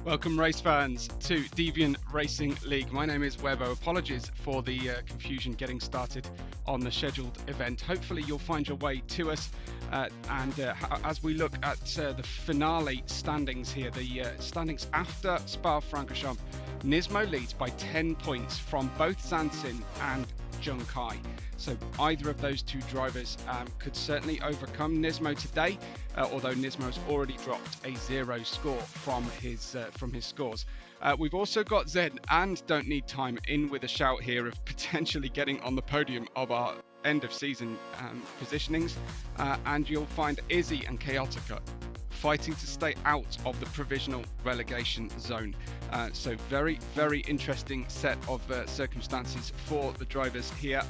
Welcome race fans to Deviant Racing League. My name is Webbo. Apologies for the confusion getting started on the scheduled event. Hopefully you'll find your way to us as we look at the finale standings here, the standings after Spa-Francorchamps. Nismo leads by 10 points from both Zansin and Junkai. So either of those two drivers could certainly overcome Nismo today, although Nismo has already dropped a 0 score from his scores. We've also got Zen and Don't Need Time in with a shout here of potentially getting on the podium of our end of season positionings, and you'll find Izzy and Chaotica fighting to stay out of the provisional relegation zone. So very, very interesting set of circumstances for the drivers here.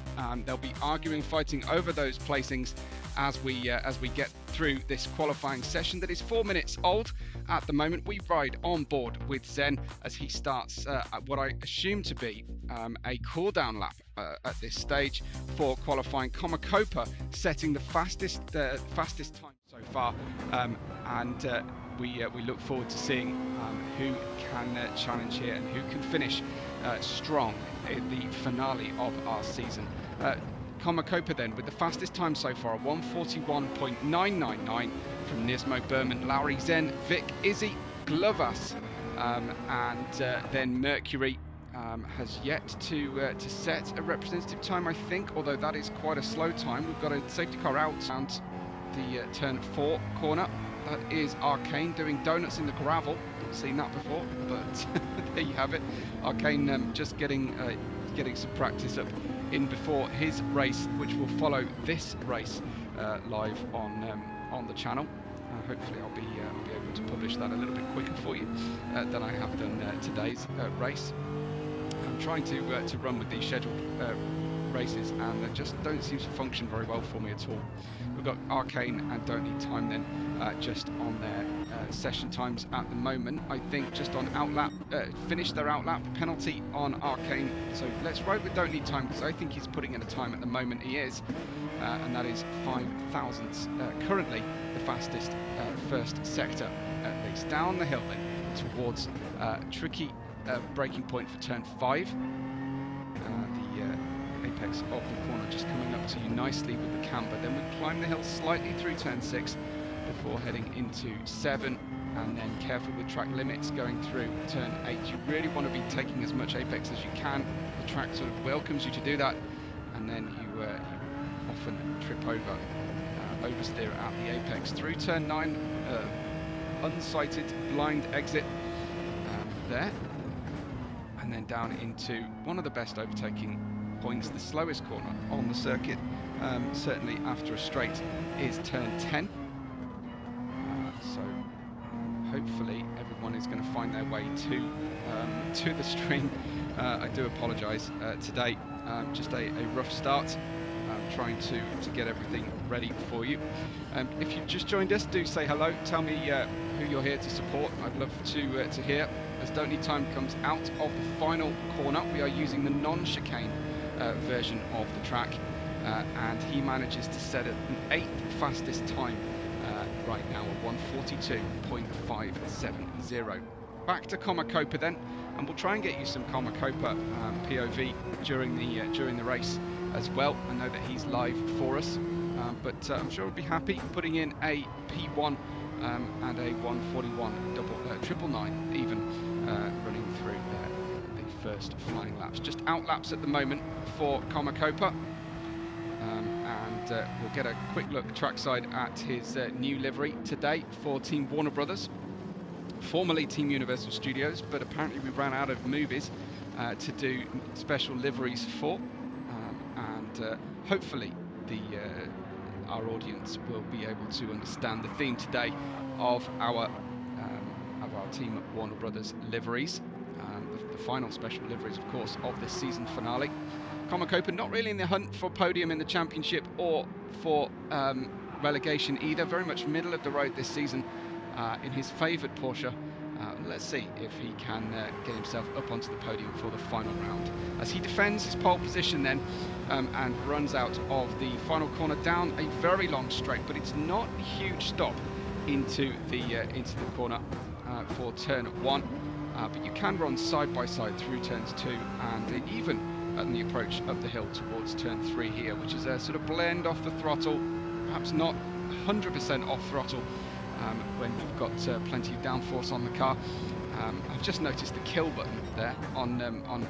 They'll be arguing, fighting over those placings as we get through this qualifying session that is 4 minutes old at the moment. We ride on board with Zen as he starts what I assume to be a cool down lap at this stage for qualifying. Komakopa setting the fastest time so far, and we look forward to seeing who can challenge here and who can finish strong in the finale of our season. Komakopa then with the fastest time so far, 1:41.999 from Nismo, Berman, Lowry, Zen, Vic, Izzy, Glovas, and then Mercury has yet to set a representative time, I think, although that is quite a slow time. We've got a safety car out and the turn 4 corner. That is Arcane doing donuts in the gravel. Not seen that before, but there you have it. Arcane just getting some practice up in before his race, which will follow this race live on the channel. Hopefully I'll be able to publish that a little bit quicker for you than I have done today's race. I'm trying to run with these scheduled races, and they just don't seem to function very well for me at all. We've got Arcane and Don't Need Time then just on their session times at the moment. I think just on outlap, finished their outlap, penalty on Arcane. So let's ride with Don't Need Time because I think he's putting in a time at the moment. He is, and that is 5 thousandths. Currently the fastest first sector, at least. Down the hill then towards tricky braking point for turn 5. The apex of the corner just coming up to you nicely with the camber. Then we climb the hill slightly through turn 6 before heading into 7, and then careful with track limits going through turn 8. You really want to be taking as much apex as you can. The track sort of welcomes you to do that, and then you often trip over, oversteer at the apex. Through turn 9, unsighted blind exit there, and then down into one of the best overtaking points, the slowest corner on the circuit, certainly after a straight, is turn 10. So hopefully everyone is going to find their way to the stream. I do apologise today, just a rough start. Trying to get everything ready for you. If you've just joined us, do say hello. Tell me who you're here to support. I'd love to hear. As Don't Need Time comes out of the final corner, we are using the non-chicane version of the track, and he manages to set an 8th fastest time right now at 1:42.570. Back to Komakopa then, and we'll try and get you some Komakopa POV during the race as well. I know that he's live for us, but I'm sure he'll be happy putting in a P1 and a 1:41.999 even running through the first flying laps. Just out laps at the moment for Komakopa, and we'll get a quick look trackside at his new livery today for Team Warner Brothers, formerly Team Universal Studios, but apparently we ran out of movies to do special liveries for, and hopefully our audience will be able to understand the theme today of our Team Warner Brothers liveries, the final special liveries, of course, of this season finale. Komakopa not really in the hunt for podium in the championship or for relegation either, very much middle of the road this season in his favoured Porsche. Let's see if he can get himself up onto the podium for the final round, as he defends his pole position then and runs out of the final corner down a very long straight, but it's not a huge stop into the corner for turn 1. but you can run side by side through turns 2 and even at the approach up the hill towards turn 3 here, which is a sort of blend off the throttle, perhaps not 100% off throttle when you've got plenty of downforce on the car. I've just noticed the kill button there on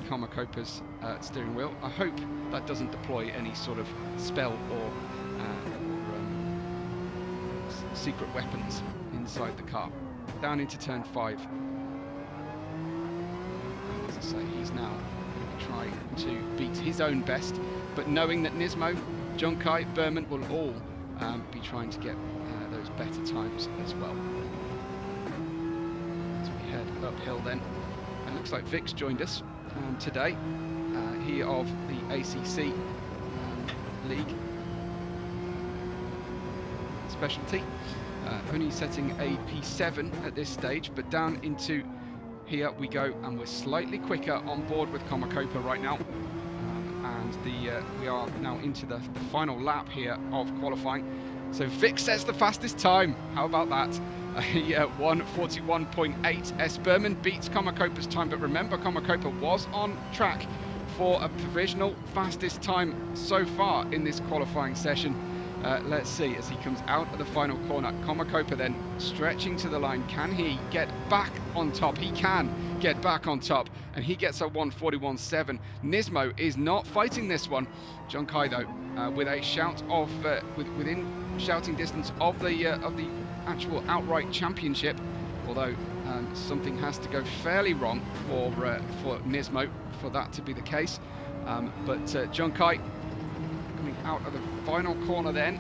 Comacopa's steering wheel. I hope that doesn't deploy any sort of spell or secret weapons inside the car. Down into turn 5. As I say, he's now going to try to beat his own best, but knowing that Nismo, Junkai, Berman will all be trying to get those better times as well. As we head uphill then, it looks like Vic's joined us today. He of the ACC League specialty, only setting a P7 at this stage, but down into here we go, and we're slightly quicker on board with Comacopa right now, and we are now into the final lap here of qualifying. So Vic says the fastest time. How about that? 1:41.8. S. Berman beats Comacopa's time, but remember, Comacopa was on track for a provisional fastest time so far in this qualifying session. Let's see as he comes out of the final corner. Comacopa then stretching to the line. Can he get back on top? He can get back on top, and he gets a 1:41.7. Nismo is not fighting this one. Junkai though, with a shout of within shouting distance of the actual outright championship. Although something has to go fairly wrong for Nismo for that to be the case. But Junkai coming out of the final corner then.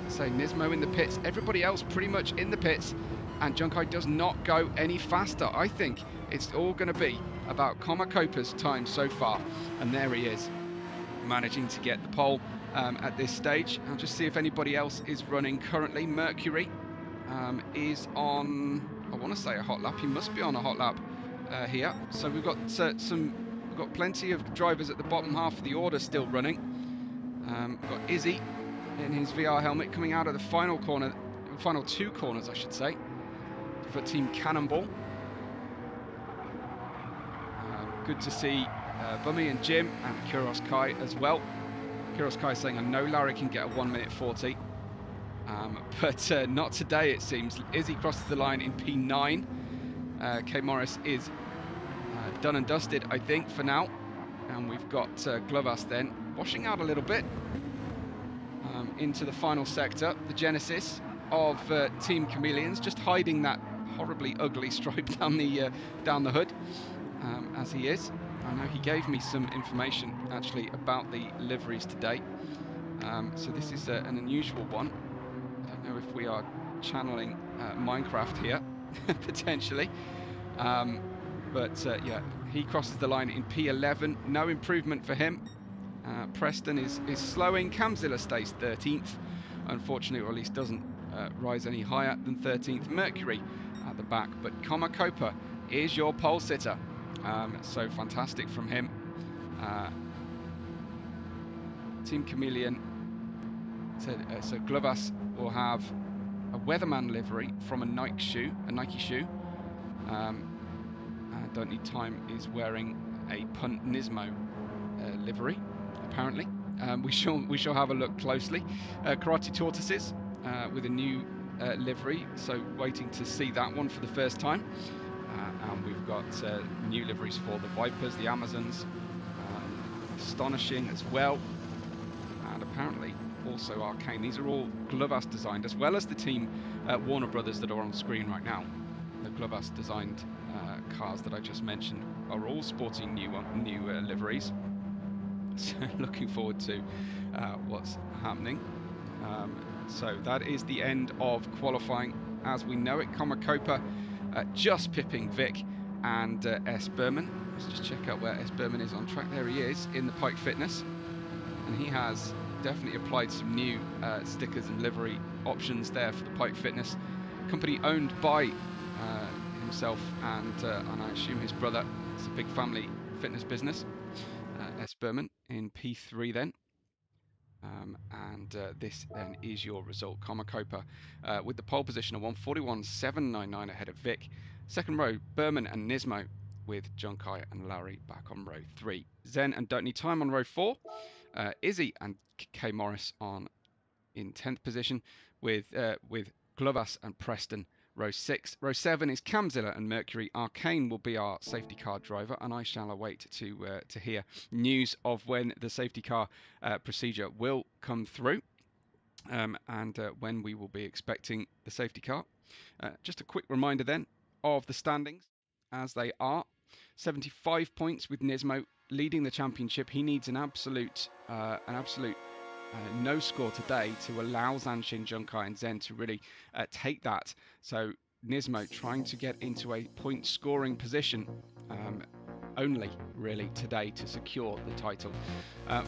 So Nismo in the pits, everybody else pretty much in the pits, and Junkai does not go any faster. I think it's all going to be about Comacopa's time so far, and there he is, managing to get the pole at this stage. I'll just see if anybody else is running currently. Mercury is on, I want to say a hot lap. He must be on a hot lap here. So we've got we've got plenty of drivers at the bottom half of the order still running. We've got Izzy in his VR helmet coming out of the final corner, final 2 corners I should say, for Team Cannonball. Good to see Bummy and Jim and Kuros Kai as well. Kuros Kai saying, I know Larry can get a 1:40, but not today it seems. Izzy crosses the line in P9. K Morris is done and dusted I think for now, and we've got Glovas then washing out a little bit into the final sector. The genesis of Team Chameleons, just hiding that horribly ugly stripe down the hood, as he is. I know he gave me some information actually about the liveries today, so this is an unusual one. I don't know if we are channeling Minecraft here potentially, but yeah, he crosses the line in P11. No improvement for him. Preston is slowing. Camzilla stays 13th, unfortunately, or at least doesn't rise any higher than 13th. Mercury at the back, but Comacopa is your pole sitter. So fantastic from him. Team Chameleon said so Glovas will have a Weatherman livery from a Nike shoe. Don't Need Time is wearing a Punt Nismo livery, apparently. We shall have a look closely. Karate Tortoises with a new livery, so waiting to see that one for the first time. And we've got new liveries for the Vipers, the Amazons, Astonishing as well, and apparently also Arcane. These are all Glovas designed, as well as the Team Warner Brothers that are on screen right now. The Glovas designed cars that I just mentioned are all sporting new liveries. So looking forward to what's happening. So that is the end of qualifying as we know it. Comacopa just pipping Vic and S. Berman. Let's just check out where S. Berman is on track. There he is in the Pike Fitness, and he has definitely applied some new stickers and livery options there for the Pike Fitness, company owned by himself and I assume his brother. It's a big family fitness business. S. Berman in P3 then. And this then is your result. Comacopa with the pole position of 1:41.799 ahead of Vic. Second row, Berman and Nismo with Junkai and Lowry back on row 3. Zen and Don't Need Time on row 4. Izzy and K Morris in 10th position with Glovas and Preston row 6. Row 7 is Camzilla and Mercury. Arcane will be our safety car driver, and I shall await to hear news of when the safety car procedure will come through, and when we will be expecting the safety car. Just a quick reminder then of the standings as they are. 75 points with Nismo leading the championship. He needs an absolute no score today to allow Zanshin, Junkai and Zen to really take that. So Nismo trying to get into a point scoring position only really today to secure the title.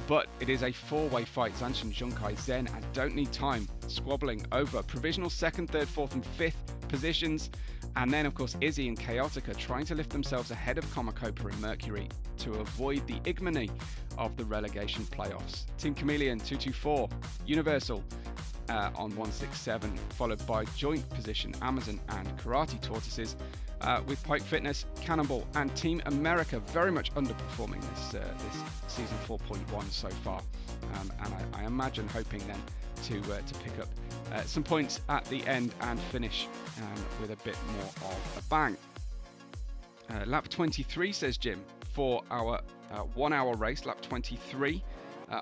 But it is a four-way fight. Zanshin, Junkai, Zen and Don't Need Time squabbling over provisional 2nd, 3rd, 4th and 5th positions. And then, of course, Izzy and Chaotica trying to lift themselves ahead of Comacopa and Mercury to avoid the ignominy of the relegation playoffs. Team Chameleon 224, Universal on 167, followed by joint position Amazon and Karate Tortoises, with Pike Fitness, Cannonball and Team America very much underperforming this season 4.1 so far. And I imagine hoping then to pick up some points at the end and finish with a bit more of a bang. Lap 23, says Jim, for our 1 hour race. Lap 23,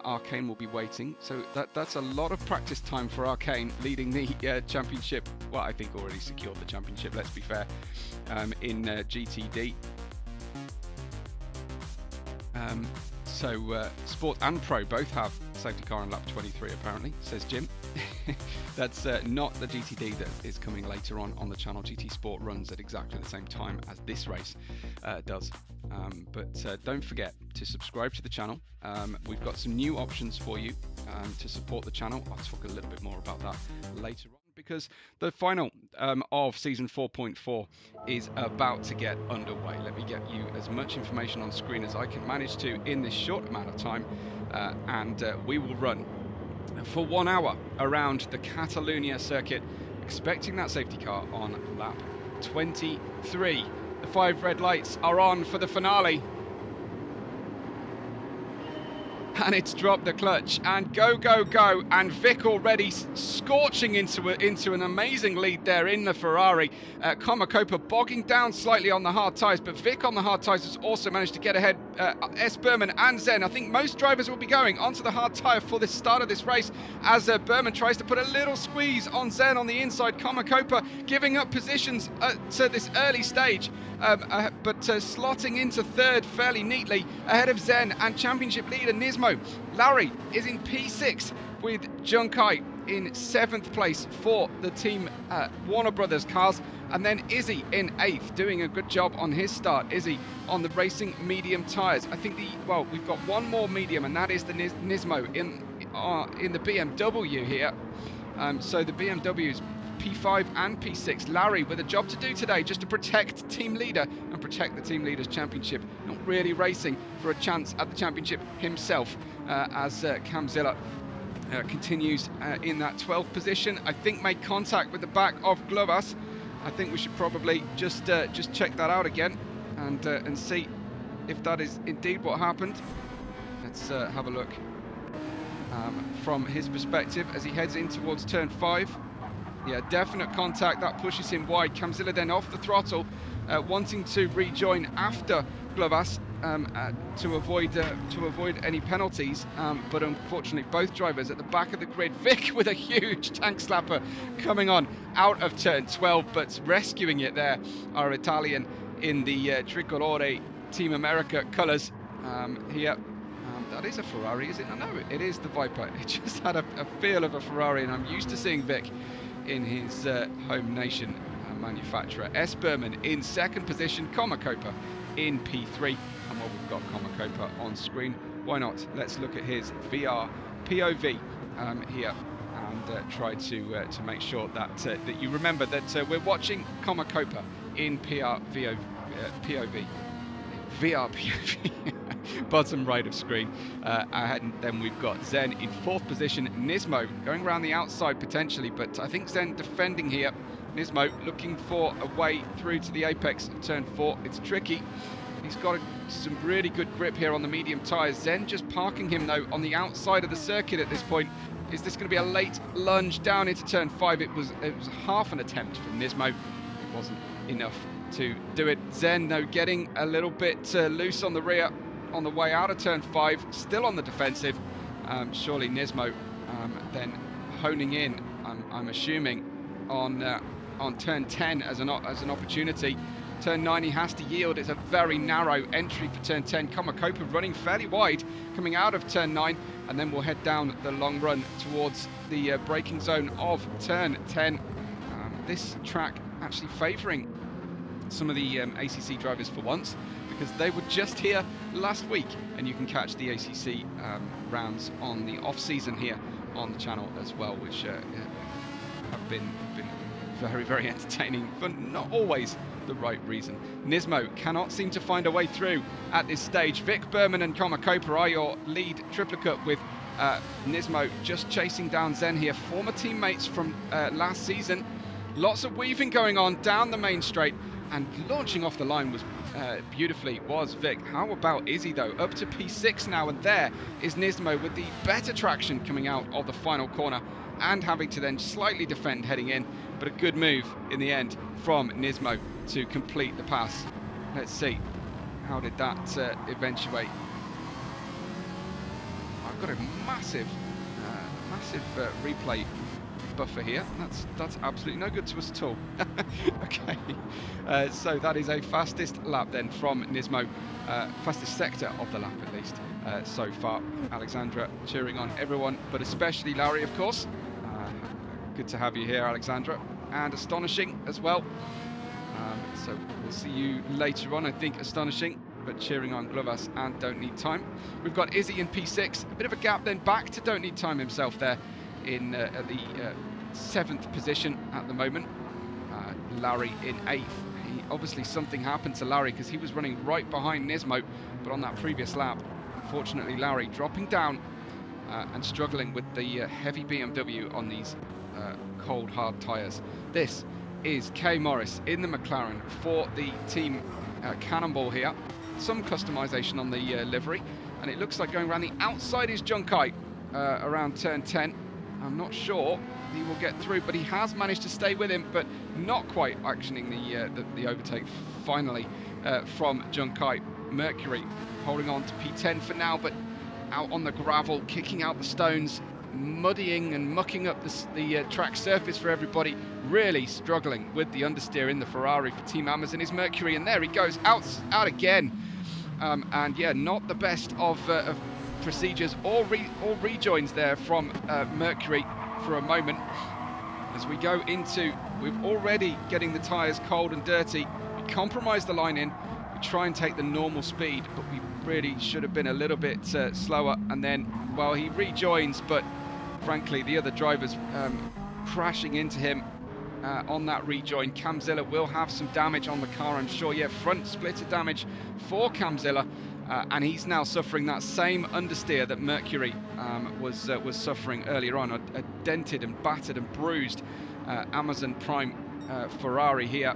Arcane will be waiting. So that's a lot of practice time for Arcane, leading the championship. Well, I think already secured the championship, let's be fair, in GTD. So Sport and Pro both have safety car on lap 23 apparently, says Jim. That's not the GTD that is coming later on the channel. GT Sport runs at exactly the same time as this race does. But don't forget to subscribe to the channel. We've got some new options for you to support the channel. I'll talk a little bit more about that later on, because the final of season 4.4 is about to get underway. Let me get you as much information on screen as I can manage to in this short amount of time, and we will run for 1 hour around the Catalunya circuit, expecting that safety car on lap 23. The 5 red lights are on for the finale. And it's dropped the clutch, and go, and Vic already scorching into an amazing lead there in the Ferrari. Comacopa bogging down slightly on the hard tyres, but Vic on the hard tyres has also managed to get ahead S. Berman and Zen. I think most drivers will be going onto the hard tyre for the start of this race as Berman tries to put a little squeeze on Zen on the inside. Comacopa giving up positions to this early stage, but slotting into 3rd fairly neatly ahead of Zen and championship leader Nismo. Larry is in P6 with Junkai in 7th place for the team Warner Brothers cars, and then Izzy in 8th, doing a good job on his start. Izzy on the racing medium tyres. I think we've got one more medium, and that is the Nismo in the BMW here. So the BMW's P5 and P6. Larry with a job to do today, just to protect team leader and protect the team leader's championship. Not really racing for a chance at the championship himself, as Camzilla continues in that 12th position. I think made contact with the back of Glovas. I think we should probably just check that out again and see if that is indeed what happened. Let's have a look from his perspective as he heads in towards turn 5. Yeah, definite contact. That pushes him wide. Camzilla then off the throttle, wanting to rejoin after Glovas to avoid any penalties. But unfortunately, both drivers at the back of the grid. Vic with a huge tank slapper coming on out of turn 12, but rescuing it there. Our Italian in the Tricolore Team America colours here. That is a Ferrari, is it? No, it is the Viper. It just had a feel of a Ferrari, and I'm used to seeing Vic in his home nation manufacturer. S. Berman in 2nd position, Comacopa in P3, and while we've got Comacopa on screen, why not? Let's look at his VR POV here and try to make sure that you remember that we're watching Comacopa in POV. VR POV. Bottom right of screen, and then we've got Zen in 4th position. Nismo going around the outside potentially, but I think Zen defending here. Nismo looking for a way through to the apex of turn 4. It's tricky. He's got some really good grip here on the medium tyres. Zen just parking him though on the outside of the circuit at this point. Is this going to be a late lunge down into turn 5? It was half an attempt from Nismo. It wasn't enough to do it. Zen though getting a little bit loose on the rear on the way out of turn 5, still on the defensive. Surely Nismo then honing in, I'm assuming, on turn 10 as an opportunity. Turn 9 he has to yield. It's a very narrow entry for turn 10. Komakopa running fairly wide coming out of turn 9, and then we'll head down the long run towards the braking zone of turn 10. This track actually favouring some of the ACC drivers for once, because they were just here last week, and you can catch the ACC rounds on the off season here on the channel as well, which have been very, very entertaining, but not always the right reason. Nismo cannot seem to find a way through at this stage. Vic, Berman and Komakopa are your lead triplicate, with Nismo just chasing down Zen here, former teammates from last season. Lots of weaving going on down the main straight, and launching off the line was beautifully was Vic. How about Izzy though? Up to P6 now, and there is Nismo with the better traction coming out of the final corner and having to then slightly defend heading in, but a good move in the end from Nismo to complete the pass. Let's see, how did that eventuate? I've got a massive replay buffer here. That's absolutely no good to us at all. Okay, so that is a fastest lap then from Nismo, fastest sector of the lap at least so far. Alexandra cheering on everyone, but especially Larry, of course. Good to have you here, Alexandra, and Astonishing as well. So we'll see you later on, I think, Astonishing, but cheering on Glovas and Don't Need Time. We've got Izzy in P6, a bit of a gap then back to Don't Need Time himself there in at the 7th position at the moment. Larry in 8th. Obviously something happened to Larry, because he was running right behind Nismo, but on that previous lap, unfortunately Larry dropping down and struggling with the heavy BMW on these cold hard tyres. This is Kay Morris in the McLaren for the team Cannonball here. Some customization on the livery, and it looks like going around the outside is Junkai around turn 10. I'm not sure he will get through, but he has managed to stay with him, but not quite actioning the overtake finally from Junkai. Mercury holding on to P10 for now, but out on the gravel, kicking out the stones, muddying and mucking up the track surface for everybody. Really struggling with the understeer in the Ferrari for Team Amazon is Mercury, and there he goes out again. And yeah, not the best of procedures or rejoins there from Mercury for a moment. As we go into, we're already getting the tyres cold and dirty. We compromise the line in, we try and take the normal speed, but we really should have been a little bit slower. And then, well, he rejoins, but frankly the other drivers crashing into him on that rejoin. Camzilla will have some damage on the car, I'm sure. Yeah, front splitter damage for Camzilla, and he's now suffering that same understeer that Mercury was suffering earlier on. A dented and battered and bruised Amazon Prime Ferrari here,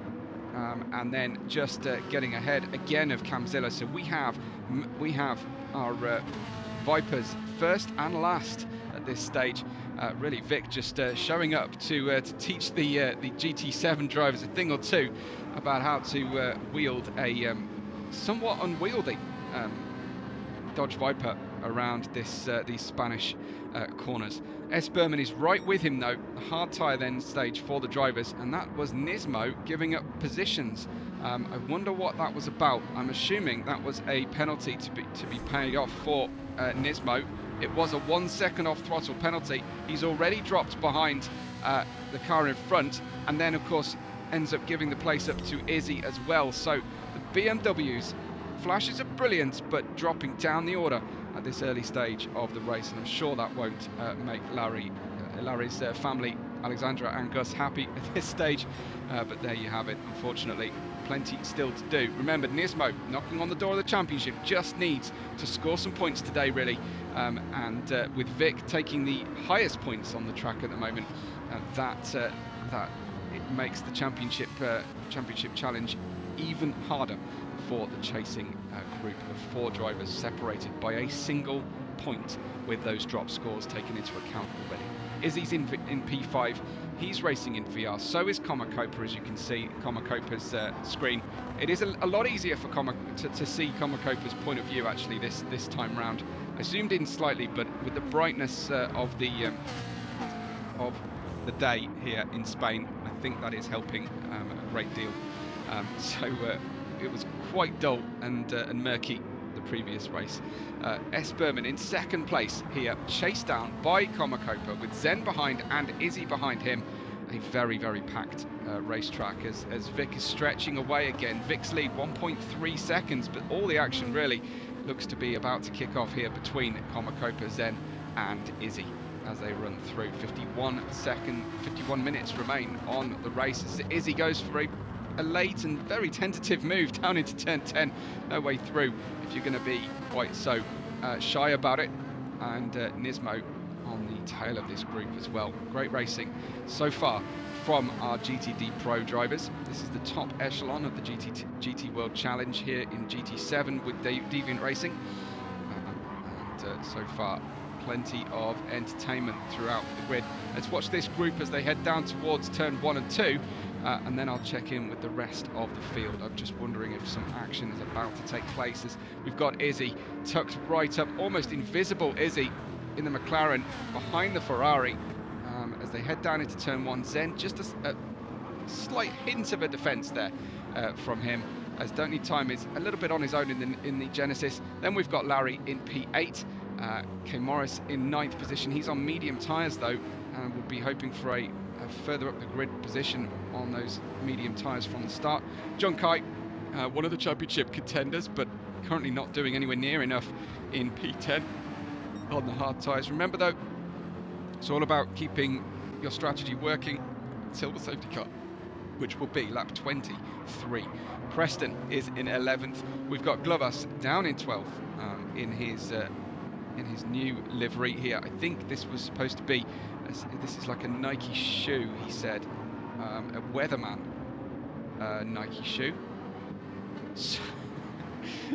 and then just getting ahead again of Camzilla. So we have our Vipers first and last at this stage. Really, Vic just showing up to teach the GT7 drivers a thing or two about how to wield a somewhat unwieldy Dodge Viper around these Spanish corners. S. Berman is right with him though. A hard tyre then stage for the drivers, and that was Nismo giving up positions. I wonder what that was about. I'm assuming that was a penalty to be paid off for Nismo. It was a 1 second off throttle penalty. He's already dropped behind the car in front, and then of course ends up giving the place up to Izzy as well. So the BMWs, flashes of brilliance, but dropping down the order at this early stage of the race, and I'm sure that won't make Larry's family, Alexandra and Gus, happy at this stage, but there you have it. Unfortunately, plenty still to do. Remember, Nismo knocking on the door of the championship, just needs to score some points today really, and with Vic taking the highest points on the track at the moment, that it makes the championship challenge even harder for the chasing group of 4 drivers, separated by a single point with those drop scores taken into account already. Izzy's in P5, he's racing in VR, so is Komakopa, as you can see Komakopa's screen. It is a lot easier for to see Komakopa's point of view actually this time round. I zoomed in slightly, but with the brightness of the day here in Spain, I think that is helping a great deal. So it was quite dull and murky the previous race. S. Berman in second place here, chased down by Komakopa with Zen behind and Izzy behind him. A very, very packed racetrack as Vic is stretching away again. Vic's lead 1.3 seconds, but all the action really looks to be about to kick off here between Komakopa, Zen and Izzy as they run through. 51 minutes remain on the race as Izzy goes for a late and very tentative move down into turn 10. No way through if you're going to be quite so shy about it. And Nismo on the tail of this group as well. Great racing so far from our GTDPro drivers. This is the top echelon of the GT World Challenge here in GT7 with Deviant Racing. And so far, plenty of entertainment throughout the grid. Let's watch this group as they head down towards turn 1 and 2. And then I'll check in with the rest of the field. I'm just wondering if some action is about to take place as we've got Izzy tucked right up, almost invisible Izzy in the McLaren behind the Ferrari as they head down into turn 1. Zen, just a slight hint of a defence there from him, as Don't Need Time is a little bit on his own in the Genesis. Then we've got Larry in P8, K. Morris in 9th position. He's on medium tyres though, and we'll be hoping for a further up the grid position on those medium tyres from the start. John Kai, one of the championship contenders, but currently not doing anywhere near enough in P10 on the hard tyres. Remember though, it's all about keeping your strategy working until the safety car, which will be lap 23. Preston is in 11th. We've got Glovas down in 12th in his new livery here. I think this was supposed to be, this is like a Nike shoe, he said, a Weatherman Nike shoe.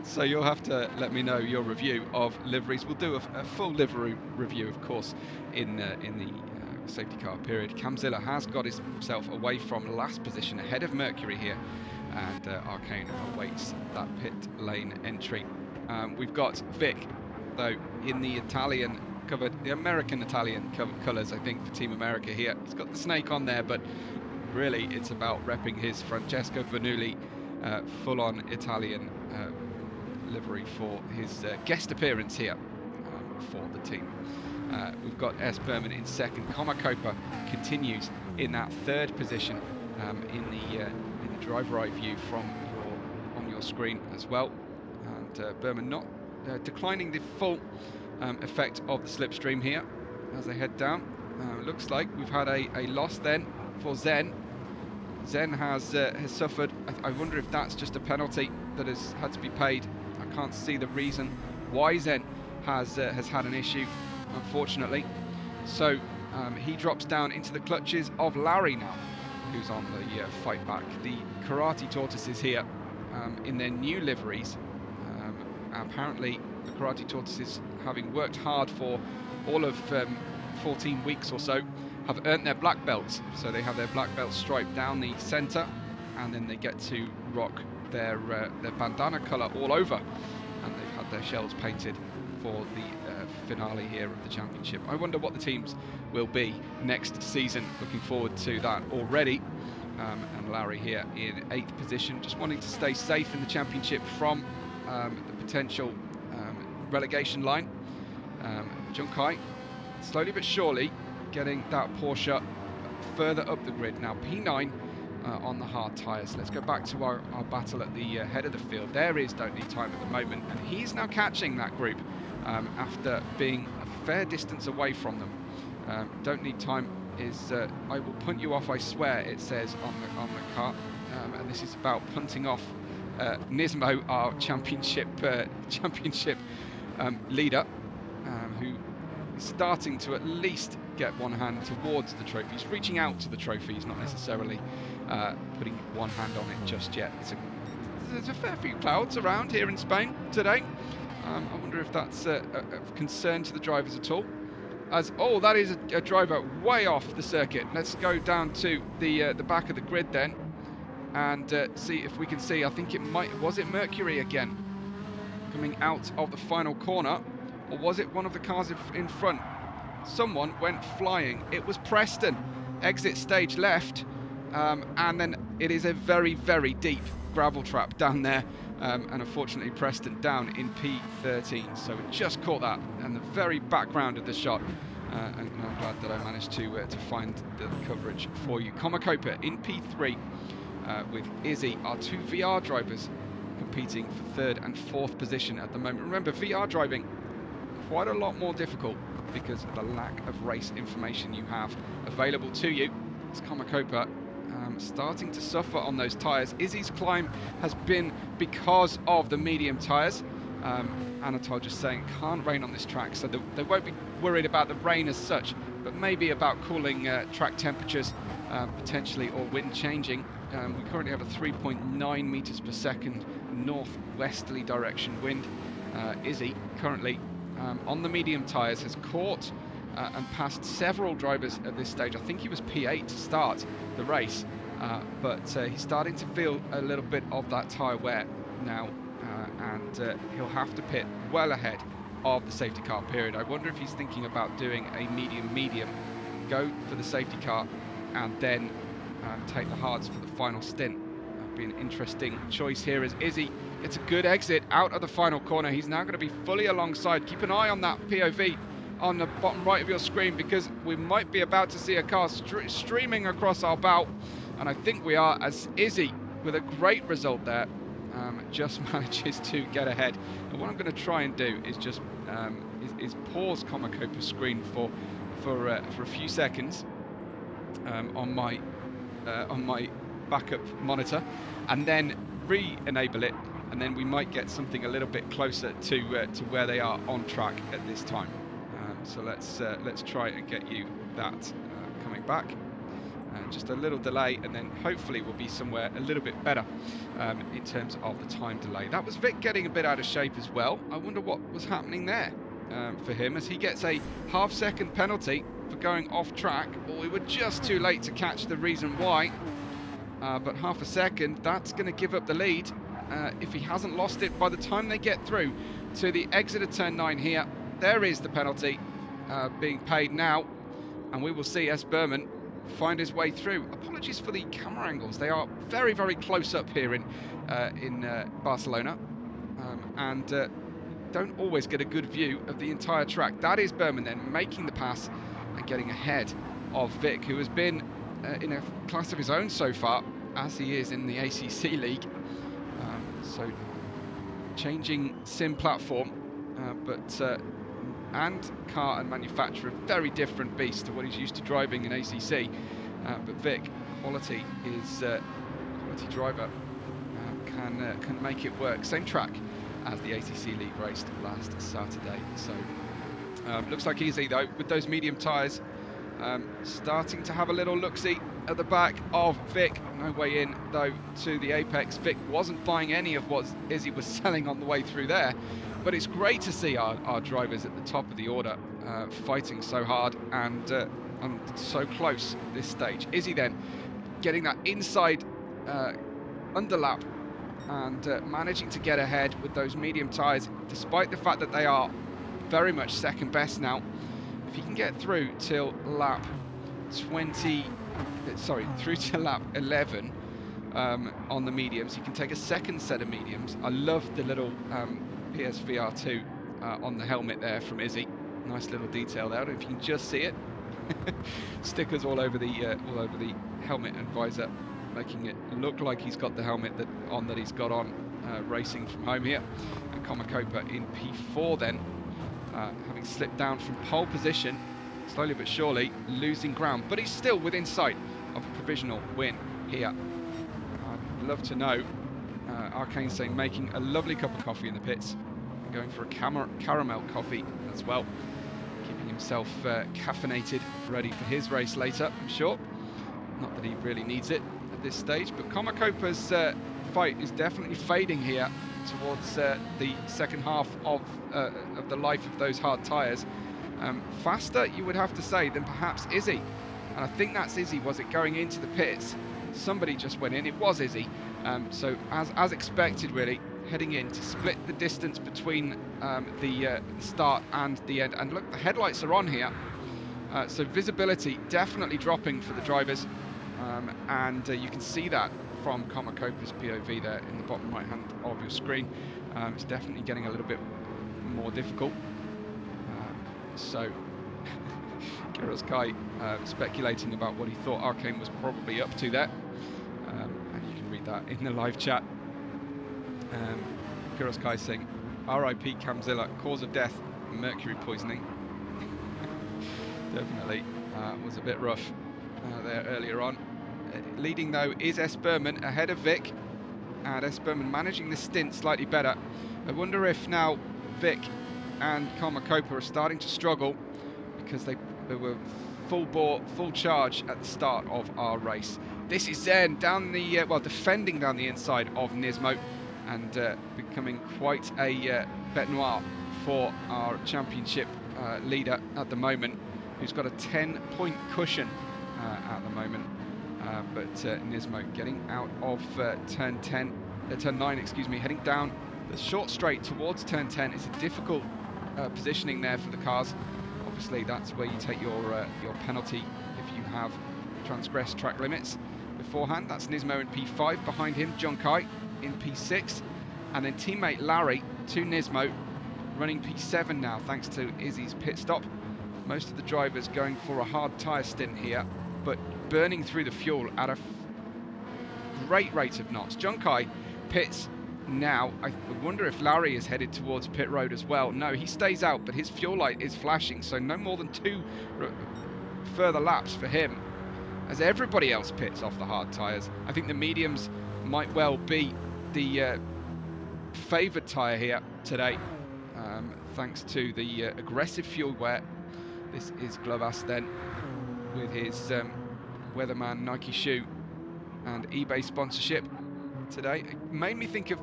So you'll have to let me know your review of liveries. We'll do a full livery review, of course, in the safety car period. Camzilla has got himself away from last position ahead of Mercury here, and Arcane awaits that pit lane entry. We've got Vic, though, in the American Italian colours, I think, for Team America here. He's got the snake on there, but really it's about repping his Francesco Bernoulli full-on Italian livery for his guest appearance here for the team. We've got S. Berman in second. Komakopa continues in that 3rd position in the driver eye view on your screen as well. And Berman not declining the full effect of the slipstream here as they head down. Looks like we've had a loss then for Zen. Zen has suffered. I wonder if that's just a penalty that has had to be paid. I can't see the reason why Zen has had an issue, unfortunately. So he drops down into the clutches of Larry now, who's on the fight back. The Karate Tortoises here in their new liveries. Apparently the Karate Tortoises, having worked hard for all of 14 weeks or so, have earned their black belts. So they have their black belt striped down the centre, and then they get to rock their bandana colour all over, and they've had their shells painted for the finale here of the championship. I wonder what the teams will be next season. Looking forward to that already. And Larry here in 8th position, just wanting to stay safe in the championship from the potential relegation line. Junkai slowly but surely getting that Porsche further up the grid. Now P9 on the hard tyres. Let's go back to our battle at the head of the field. There is Don't Need Time at the moment, and he's now catching that group after being a fair distance away from them. Don't Need Time is I will punt you off, I swear, it says on the car, and this is about punting off Nismo, our championship leader, who is starting to at least get one hand towards the trophy. He's reaching out to the trophy. He's not necessarily putting one hand on it just yet. It's a there's a fair few clouds around here in Spain today. I wonder if that's of concern to the drivers at all. Oh, that is a driver way off the circuit. Let's go down to the back of the grid then, and see if we can see. I think was it Mercury again, coming out of the final corner, or was it one of the cars in front? Someone went flying. It was Preston. Exit stage left, and then it is a very, very deep gravel trap down there, and unfortunately Preston down in P13. So we just caught that in the very background of the shot, and I'm glad that I managed to find the coverage for you. Comacopa in P3 with Izzy, our two VR drivers competing for third and fourth position at the moment. Remember, VR driving quite a lot more difficult because of the lack of race information you have available to you. It's Comacopa starting to suffer on those tyres. Izzy's climb has been because of the medium tyres. Anatol just saying can't rain on this track, so they won't be worried about the rain as such, but maybe about cooling track temperatures potentially, or wind changing. We currently have a 3.9 meters per second northwesterly direction wind. Izzy currently on the medium tyres has caught and passed several drivers at this stage. I think he was P8 to start the race, but he's starting to feel a little bit of that tyre wear now, and he'll have to pit well ahead of the safety car period. I wonder if he's thinking about doing a medium, go for the safety car, and then take the hards for the final stint. That'd be an interesting choice here as Izzy gets a good exit out of the final corner. He's now going to be fully alongside. Keep an eye on that POV on the bottom right of your screen, because we might be about to see a car streaming across our bow, and I think we are, as Izzy, with a great result there, just manages to get ahead. And what I'm going to try and do is just is pause Comacopa's screen for a few seconds on my backup monitor, and then re-enable it, and then we might get something a little bit closer to where they are on track at this time. So let's try and get you that coming back. Just a little delay, and then hopefully we'll be somewhere a little bit better in terms of the time delay. That was Vic getting a bit out of shape as well. I wonder what was happening there for him, as he gets a half-second penalty for going off track. Well, we were just too late to catch the reason why, but half a second, that's going to give up the lead if he hasn't lost it by the time they get through to the exit of turn 9 here. There is the penalty being paid now, and we will see S. Berman find his way through. Apologies for the camera angles. They are very, very close up here in Barcelona, and don't always get a good view of the entire track. That is Berman then making the pass and getting ahead of Vic, who has been in a class of his own so far, as he is in the ACC League. So changing sim platform, but and car and manufacturer, very different beast to what he's used to driving in ACC. But Vic, quality driver, can make it work. Same track as the ACC League raced last Saturday. So looks like Easy though, with those medium tyres, starting to have a little look-see at the back of Vic. No way in though to the apex. Vic wasn't buying any of what Izzy was selling on the way through there, but it's great to see our drivers at the top of the order fighting so hard and so close at this stage. Izzy then getting that inside underlap and managing to get ahead with those medium tyres, despite the fact that they are very much second best now. If he can get through till lap 11 on the mediums, he can take a second set of mediums. I love the little PSVR2 on the helmet there from Izzy. Nice little detail there. I don't know if you can just see it. Stickers all over the helmet and visor, making it look like he's got the helmet that he's got on racing from home here. And Comacopa in P4 then, having slipped down from pole position, slowly but surely losing ground, but he's still within sight of a provisional win here. I'd love to know, Arcane saying making a lovely cup of coffee in the pits, going for a caramel coffee as well, keeping himself caffeinated, ready for his race later, I'm sure. Not that he really needs it at this stage, but Comacopa's fight is definitely fading here towards the second half of the life of those hard tyres. Faster, you would have to say, than perhaps Izzy. And I think that's Izzy. Was it going into the pits? Somebody just went in. It was Izzy. So as expected, really, heading in to split the distance between the start and the end. And look, the headlights are on here. So visibility definitely dropping for the drivers. And you can see that from Comacopa's POV there in the bottom right hand of your screen. It's definitely getting a little bit more difficult. So Kiros Kai speculating about what he thought Arcane was probably up to there, and you can read that in the live chat. Kiros Kai saying RIP Camzilla, cause of death mercury poisoning. Definitely was a bit rough there earlier on. Leading though is S. Berman ahead of Vic, and S. Berman managing the stint slightly better. I wonder if now Vic and Comacopa are starting to struggle, because they were full bore, full charge at the start of our race. This is Zen down the defending down the inside of Nismo, and becoming quite a bête noire for our championship leader at the moment, who's got a 10-point cushion at the moment. But Nismo getting out of turn 9, excuse me, heading down the short straight towards turn 10. It's a difficult positioning there for the cars. Obviously, that's where you take your penalty if you have transgressed track limits beforehand. That's Nismo in P5. Behind him, John Kai in P6, and then teammate Larry to Nismo running P7 now, thanks to Izzy's pit stop. Most of the drivers going for a hard tyre stint here, but burning through the fuel at a great rate of knots. John Kai pits now. I wonder if Larry is headed towards pit road as well. No, he stays out, but his fuel light is flashing, so no more than 2 further laps for him, as everybody else pits off the hard tyres. I think the mediums might well be the favoured tyre here today, thanks to the aggressive fuel wear. This is Glovas then, with his Weatherman Nike shoe and eBay sponsorship today. It made me think of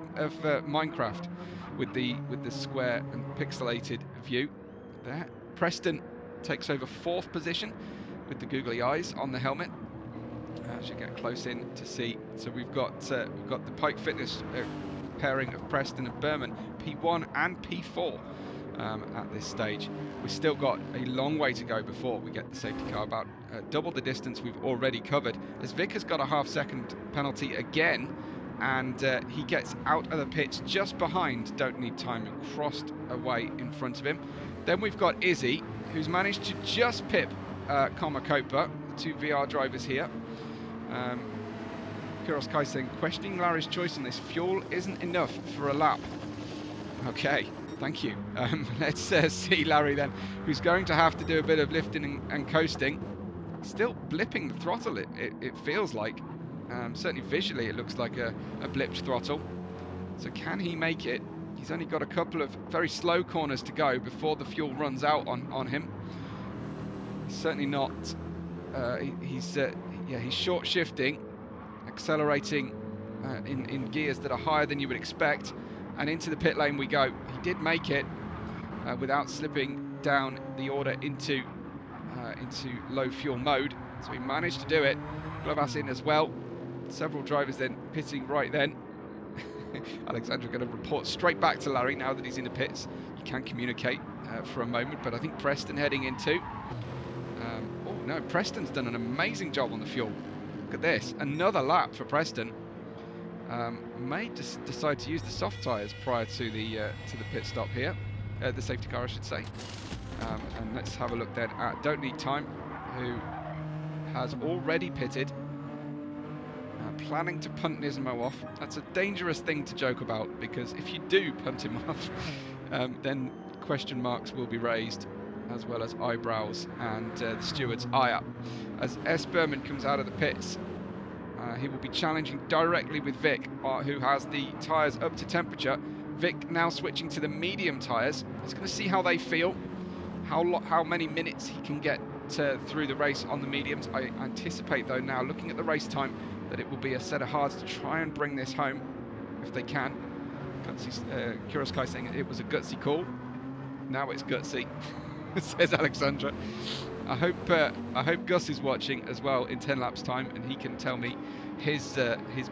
Minecraft with the square and pixelated view there. Preston takes over 4th position with the googly eyes on the helmet. Should get close in to see. So we've got the Pike Fitness pairing of Preston and Berman, P1 and P4 at this stage. We've still got a long way to go before we get the safety car, about double the distance we've already covered, as Vic has got a half-second penalty again, and he gets out of the pits just behind Don't Need Time and crossed away in front of him. Then we've got Izzy, who's managed to just pip Comacopa, the 2 VR drivers here. Kiros Kai saying, questioning Larry's choice on this. Fuel isn't enough for a lap. Okay, thank you. Let's see Larry then, who's going to have to do a bit of lifting and coasting. Still blipping the throttle, it feels like. Certainly visually it looks like a blipped throttle. So can he make it? He's only got a couple of very slow corners to go before the fuel runs out on him. He's certainly not... he's short shifting, accelerating in gears that are higher than you would expect, and into the pit lane we go. He did make it without slipping down the order into low fuel mode, so he managed to do it. Glovas in as well. Several drivers then pitting right then. Alexandra going to report straight back to Larry now that he's in the pits. You can communicate for a moment, but I think Preston heading in too. Oh no, Preston's done an amazing job on the fuel. Look at this, another lap for Preston. May just decide to use the soft tyres prior to the pit stop here, the safety car I should say. And let's have a look then at Don't Need Time, who has already pitted, planning to punt Nismo off. That's a dangerous thing to joke about, because if you do punt him off, then question marks will be raised, as well as eyebrows and the steward's ire. As S. Berman comes out of the pits, he will be challenging directly with Vic, who has the tyres up to temperature. Vic now switching to the medium tyres. He's going to see how they feel, how many minutes he can get through the race on the mediums. I anticipate though now, looking at the race time, that it will be a set of hards to try and bring this home. if they can. Kuroskai saying it was a gutsy call. Now it's gutsy, says Alexandra. I hope Gus is watching as well in 10 laps time, and he can tell me his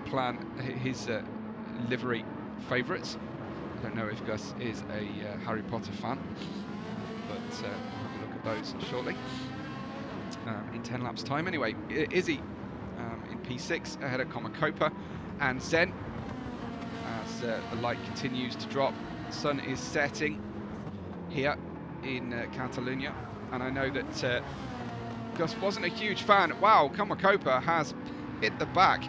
plan, his livery favourites. I don't know if Gus is a Harry Potter fan, but we'll have a look at those shortly. In 10 laps time anyway. Izzy in P6 ahead of Komakopa and Zen as the light continues to drop. The sun is setting here in Catalunya, and I know that Gus wasn't a huge fan. Wow, Komakopa has hit the back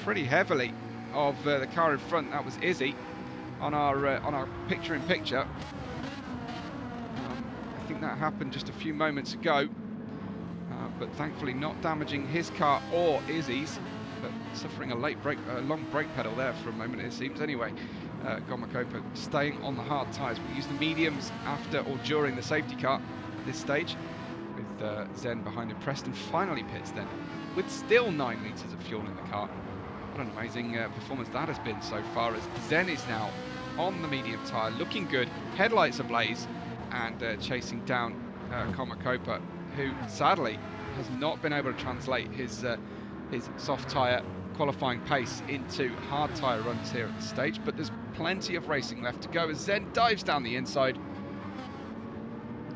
pretty heavily of the car in front. That was Izzy on our picture-in-picture. I think that happened just a few moments ago, but thankfully not damaging his car or Izzy's, but suffering a long brake pedal there for a moment, it seems. Anyway, Komakopa staying on the hard tyres. We use the mediums after or during the safety car at this stage, with Zen behind him. Preston finally pits then, with still 9 litres of fuel in the car. What an amazing performance that has been so far, as Zen is now on the medium tyre, looking good, headlights ablaze, and chasing down Komakopa, who sadly has not been able to translate his soft tyre qualifying pace into hard tyre runs here at this stage. But there's plenty of racing left to go as Zen dives down the inside,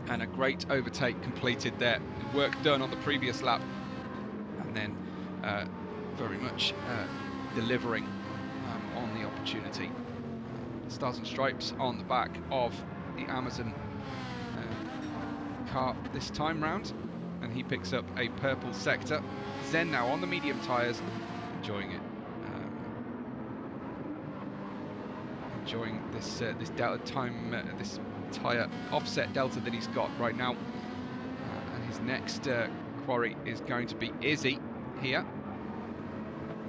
and a great overtake completed there. Work done on the previous lap, and then very much delivering on the opportunity. Stars and stripes on the back of the Amazon car this time round, and he picks up a purple sector. Zen now on the medium tyres, enjoying it, enjoying this this tyre offset delta that he's got right now. And his next quarry is going to be Izzy here,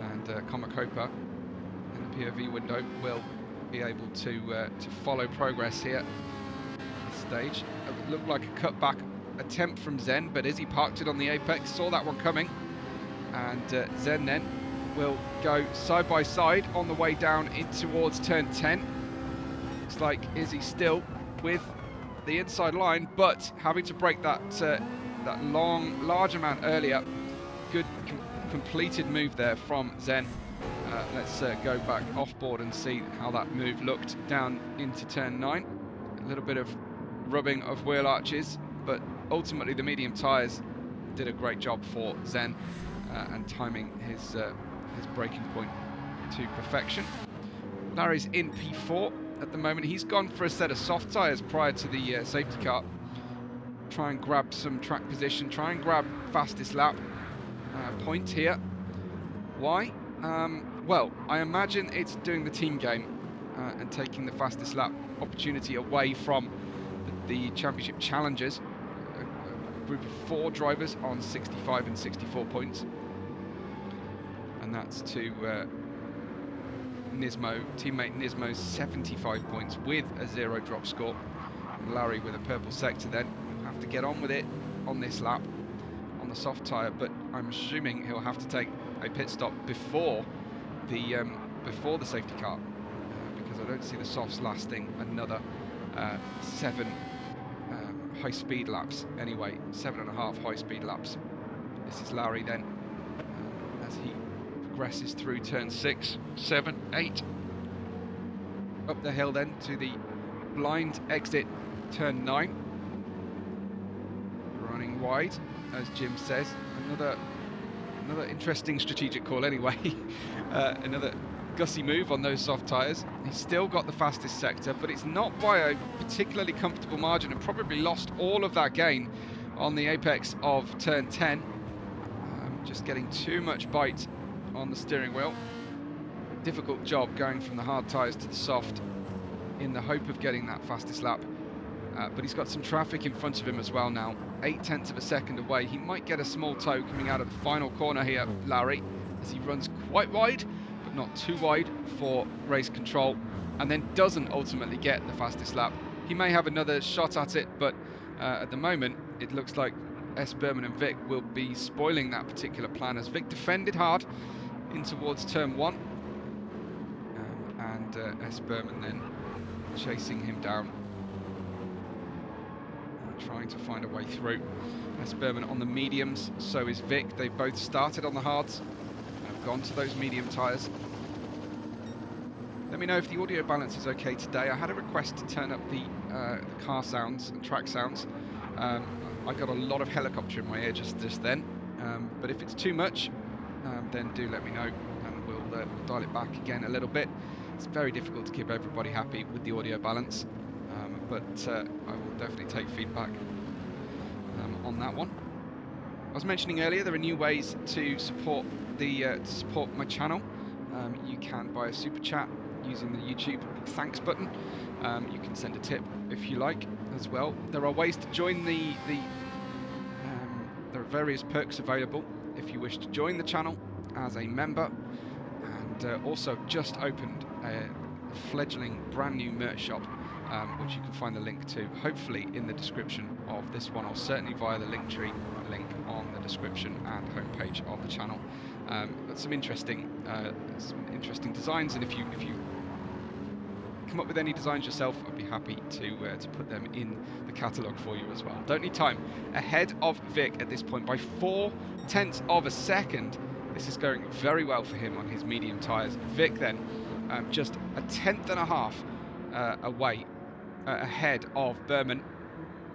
and Komakopa in the POV window will be able to follow progress here at this stage. It looked like a cutback attempt from Zen, but Izzy parked it on the apex, saw that one coming, and Zen then will go side by side on the way down in towards turn 10. Looks like Izzy still with the inside line, but having to break that large amount earlier. Good completed move there from Zen. Let's go back off board and see how that move looked down into turn 9. A little bit of rubbing of wheel arches, but ultimately the medium tyres did a great job for Zen, and timing his braking point to perfection. Larry's in P4 at the moment. He's gone for a set of soft tyres prior to the safety car. Try and grab some track position, try and grab fastest lap point here. Why? Well, I imagine it's doing the team game and taking the fastest lap opportunity away from the championship challengers. A group of 4 drivers on 65 and 64 points. And that's to Nismo, teammate Nismo's 75 points with a 0 drop score. And Larry with a purple sector then have to get on with it on this lap on the soft tyre, but I'm assuming he'll have to take a pit stop before the safety car, because I don't see the softs lasting another 7 high-speed laps anyway, 7.5 high-speed laps. This is Larry then, as he progresses through turn 6, 7, 8. Up the hill then to the blind exit, turn 9. Running wide, as Jim says. Another interesting strategic call anyway. Another gussy move on those soft tyres. He's still got the fastest sector, but it's not by a particularly comfortable margin, and probably lost all of that gain on the apex of turn 10. Just getting too much bite on the steering wheel. Difficult job going from the hard tyres to the soft in the hope of getting that fastest lap. But he's got some traffic in front of him as well now. 0.8 of a second away. He might get a small tow coming out of the final corner here, Larry, as he runs quite wide, but not too wide for race control, and then doesn't ultimately get the fastest lap. He may have another shot at it, but at the moment it looks like S. Berman and Vic will be spoiling that particular plan, as Vic defended hard in towards turn 1, and S. Berman then chasing him down, trying to find a way through. S. Berman on the mediums, so is Vic. They both started on the hards and have gone to those medium tyres. Let me know if the audio balance is okay today. I had a request to turn up the car sounds and track sounds. I got a lot of helicopter in my ear just then, but if it's too much, then do let me know and we'll dial it back again a little bit. It's very difficult to keep everybody happy with the audio balance, but I will definitely take feedback on that one. I was mentioning earlier there are new ways to support my channel. You can buy a super chat using the YouTube thanks button. You can send a tip if you like as well. There are ways to join there are various perks available if you wish to join the channel as a member, and also just opened a fledgling brand new merch shop, which you can find the link to hopefully in the description of this one, or certainly via the Linktree link on the description and homepage of the channel. Some interesting designs, and if you come up with any designs yourself, I'd be happy to put them in the catalogue for you as well. Don't need time. Ahead of Vic at this point by 0.4 of a second. This is going very well for him on his medium tyres. Vic then just 1/10.5 away ahead of Berman.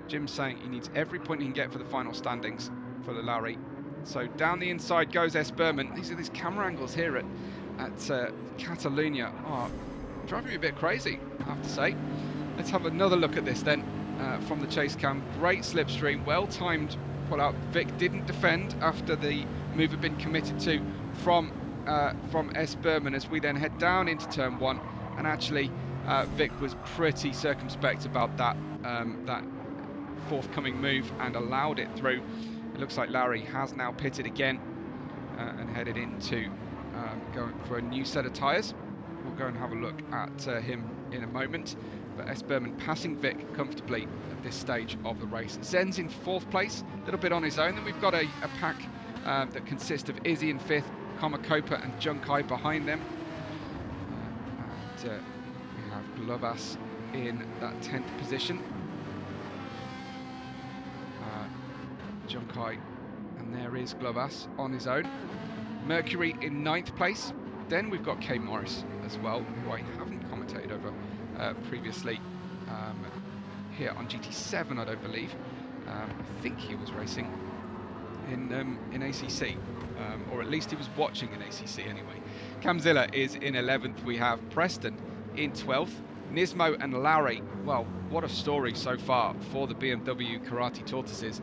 Jim's saying he needs every point he can get for the final standings for the Lowry. So down the inside goes S. Berman. These camera angles here at Catalonia are driving me a bit crazy, I have to say. Let's have another look at this then from the chase cam. Great slipstream, well timed pull out. Vic didn't defend after the move had been committed to from S. Berman, as we then head down into turn 1, and actually Vic was pretty circumspect about that forthcoming move and allowed it through. It looks like Lowry has now pitted again and headed into going for a new set of tyres. We'll go and have a look at him in a moment. But S. Berman passing Vic comfortably at this stage of the race. Zen's in 4th place, a little bit on his own. Then we've got a pack that consists of Izzy in 5th, Komakopa and Junkai behind them. And we have Glovas in that 10th position. Junkai, and there is Glovas on his own. Mercury in 9th place. Then we've got K. Morris as well, who I haven't commentated over previously here on GT7, I don't believe. I think he was racing in ACC, or at least he was watching in ACC anyway. Camzilla is in 11th. We have Preston in 12th. Nismo and Lowry, well, what a story so far for the BMW Karate Tortoises.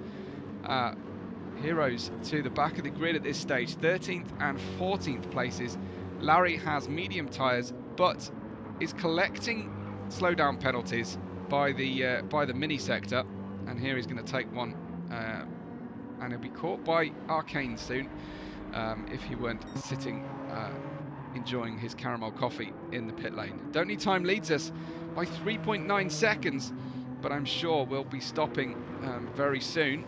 Heroes to the back of the grid at this stage, 13th and 14th places. Lowry has medium tyres, but is collecting slowdown penalties by the mini sector, and here he's going to take one, and he'll be caught by Arcane soon if he weren't sitting enjoying his caramel coffee in the pit lane. Don't Need Time leads us by 3.9 seconds, but I'm sure we'll be stopping very soon.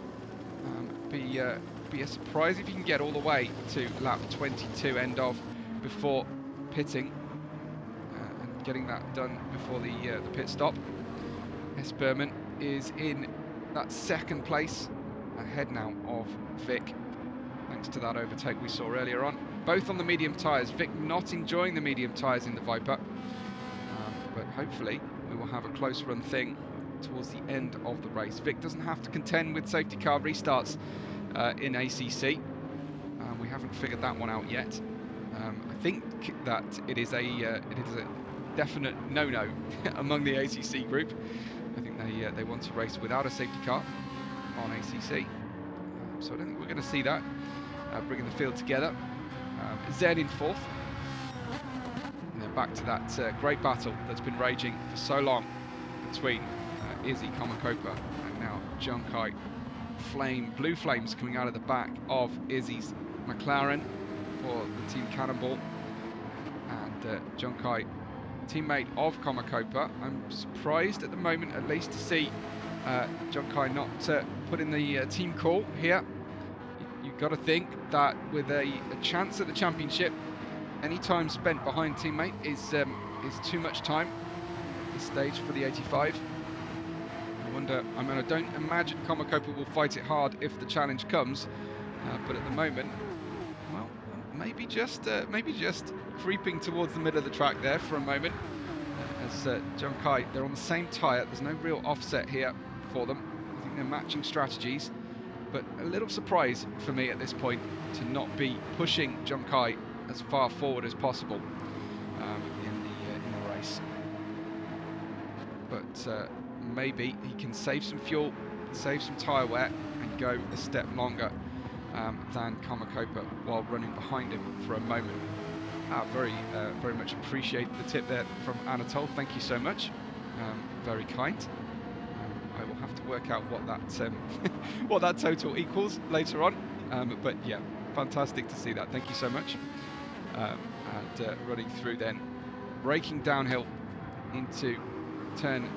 Be a surprise if you can get all the way to lap 22 end of before pitting and getting that done before the pit stop. S. Berman is in that 2nd place, ahead now of Vic, thanks to that overtake we saw earlier on. Both on the medium tyres. Vic not enjoying the medium tyres in the Viper, but hopefully we will have a close run thing towards the end of the race. Vic doesn't have to contend with safety car restarts in ACC. We haven't figured that one out yet. I think that it is a definite no-no among the ACC group. I think they want to race without a safety car on ACC. So I don't think we're going to see that bringing the field together. Zen in 4th. And then back to that great battle that's been raging for so long between Izzy Komakopa and now Junkai. Blue flames coming out of the back of Izzy's McLaren for the Team Cannonball, and Junkai, teammate of Komakopa. I'm surprised at the moment, at least, to see Junkai not put in the team call here. You've got to think that with a chance at the championship, any time spent behind teammate is is too much time at this stage for the 85. I wonder, I mean, I don't imagine Commentator will fight it hard if the challenge comes, but at the moment, well, maybe just creeping towards the middle of the track there for a moment. As Junkai, they're on the same tyre, there's no real offset here for them. I think they're matching strategies, but a little surprise for me at this point to not be pushing Junkai as far forward as possible in the race. But maybe he can save some fuel, save some tyre wear, and go a step longer than Commentator while running behind him for a moment. Very much appreciate the tip there from Anatol. Thank you so much. Very kind. I will have to work out what that what that total equals later on. But yeah, fantastic to see that. Thank you so much. And running through then, braking downhill into turn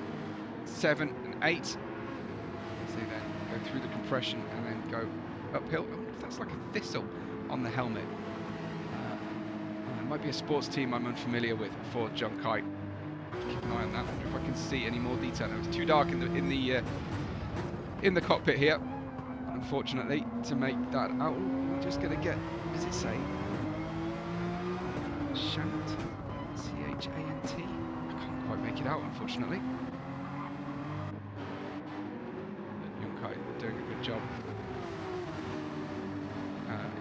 7 and 8. So then go through the compression and then go uphill. I wonder if that's like a thistle on the helmet. It might be a sports team I'm unfamiliar with for Junkai. Keep an eye on that. I wonder if I can see any more detail. It was too dark in the cockpit here, unfortunately, to make that out. I'm just going to get, what does it say? Chant, C-H-A-N-T. I can't quite make it out, unfortunately. Junkai doing a good job.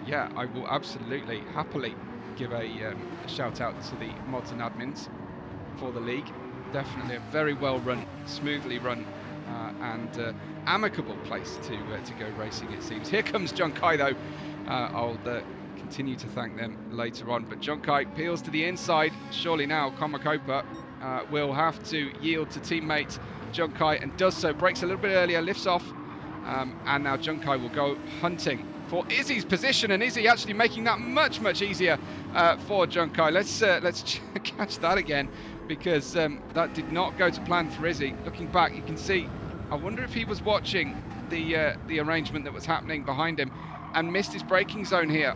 Yeah, I will absolutely, happily give a shout out to the mods and admins for the league. Definitely a very well run, smoothly run, and amicable place to go racing, it seems. Here comes Junkai though. I'll continue to thank them later on, but Junkai peels to the inside. Surely now Commentator will have to yield to teammate Junkai, and does so. Brakes a little bit earlier, lifts off, and now Junkai will go hunting for Izzy's position, and Izzy actually making that much easier for Junkai. Let's catch that again, because that did not go to plan for Izzy. Looking back, you can see, I wonder if he was watching the arrangement that was happening behind him and missed his braking zone here.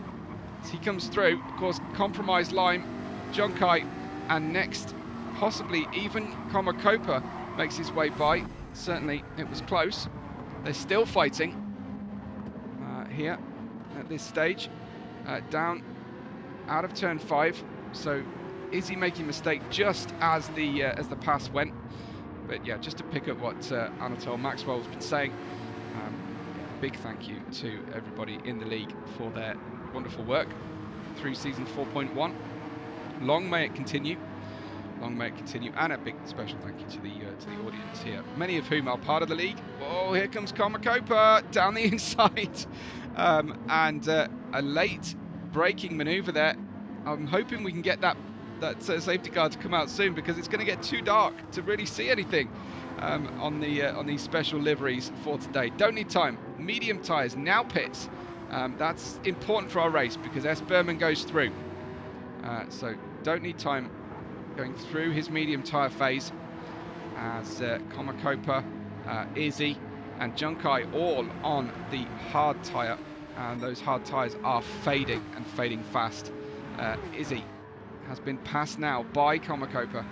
As he comes through, of course, compromised line, Junkai, and next, possibly even Commentator makes his way by. Certainly, it was close. They're still fighting here at this stage, down out of turn 5. So Izzy making a mistake just as the pass went. But yeah, just to pick up what Anatol Maxwell has been saying, big thank you to everybody in the league for their wonderful work through season 4.1. Long may it continue. Long may it continue, and a big special thank you to the audience here, many of whom are part of the league. Oh, here comes Commentator down the inside, and a late braking manoeuvre there. I'm hoping we can get that safety car to come out soon, because it's going to get too dark to really see anything on these special liveries for today. Don't need time. Medium tyres, now pits. That's important for our race, because S. Berman goes through. So don't need time going through his medium tyre phase, as Commentator, Izzy and Junkai all on the hard tyre, and those hard tyres are fading, and fading fast. Izzy has been passed now by Commentator,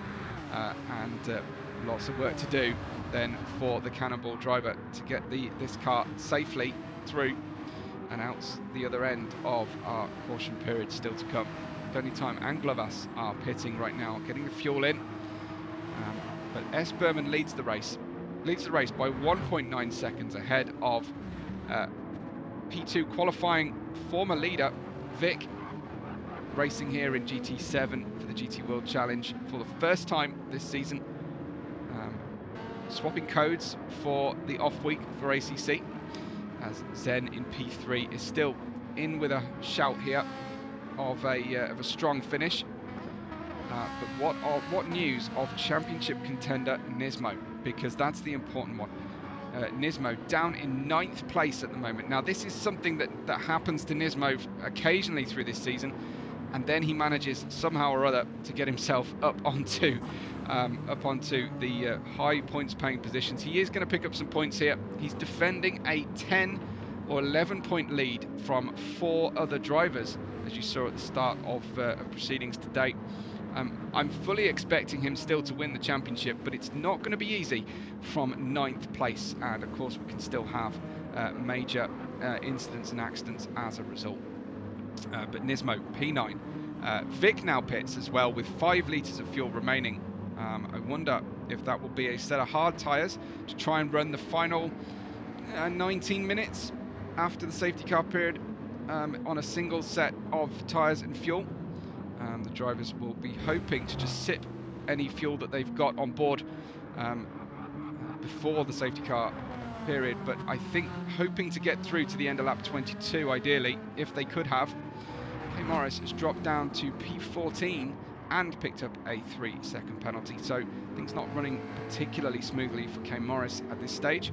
and lots of work to do then for the Cannonball driver to get this car safely through and out the other end of our caution period still to come. Only time and Glovas are pitting right now, getting the fuel in. But S. Berman leads the race by 1.9 seconds ahead of P2 qualifying former leader Vic, racing here in GT7 for the GT World Challenge for the first time this season. Swapping codes for the off week for ACC, as Zen in P3 is still in with a shout here of a strong finish. But what news of championship contender Nismo, because that's the important one. Nismo down in 9th place at the moment. Now this is something that happens to Nismo occasionally through this season, and then he manages somehow or other to get himself up onto the high points paying positions. He is going to pick up some points here. He's defending a 10 or 11 point lead from 4 other drivers, as you saw at the start of proceedings today. I'm fully expecting him still to win the championship, but it's not going to be easy from 9th place, and of course we can still have major incidents and accidents as a result. But Nismo, P9. Vic now pits as well with 5 litres of fuel remaining. I wonder if that will be a set of hard tyres to try and run the final 19 minutes after the safety car period on a single set of tyres and fuel. The drivers will be hoping to just sip any fuel that they've got on board before the safety car period, but I think hoping to get through to the end of lap 22 ideally, if they could have. Norris has dropped down to P14 and picked up a 3-second penalty, so things not running particularly smoothly for Kane Morris at this stage.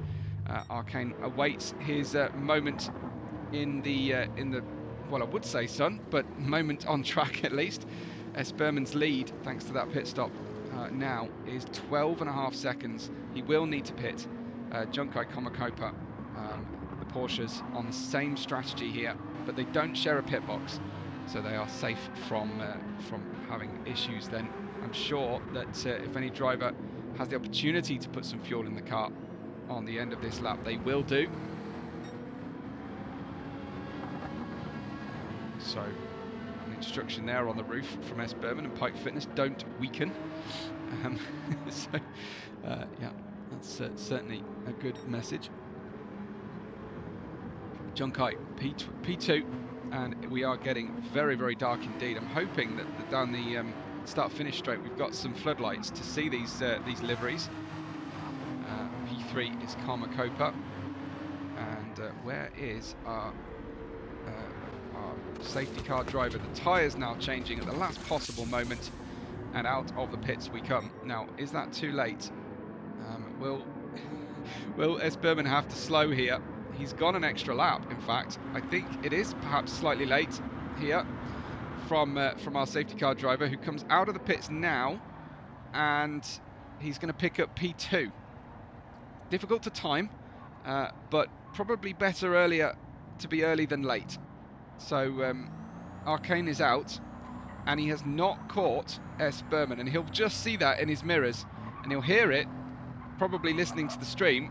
Arcane awaits his moment in the well, I would say sun, but moment on track at least. S. Berman's lead, thanks to that pit stop, now is 12.5 seconds. He will need to pit. Junkai Komakopa, the Porsches, on the same strategy here, but they don't share a pit box, so they are safe from having issues. Then I'm sure that if any driver has the opportunity to put some fuel in the car on the end of this lap, they will do. So an instruction there on the roof from S. Berman and Pike Fitness: don't weaken. So yeah, that's certainly a good message. Junkai P2, and we are getting very, very dark indeed. I'm hoping that down the start-finish straight we've got some floodlights to see these liveries. P3 is Komakopa, and where is our safety car driver? The tyres now changing at the last possible moment, and out of the pits we come. Now, is that too late? Will S. Berman have to slow here? He's gone an extra lap, in fact. I think it is perhaps slightly late here from our safety car driver, who comes out of the pits now, and he's going to pick up P2. Difficult to time, but probably better earlier to be early than late. So Arcane is out, and he has not caught S. Berman, and he'll just see that in his mirrors, and he'll hear it, probably listening to the stream.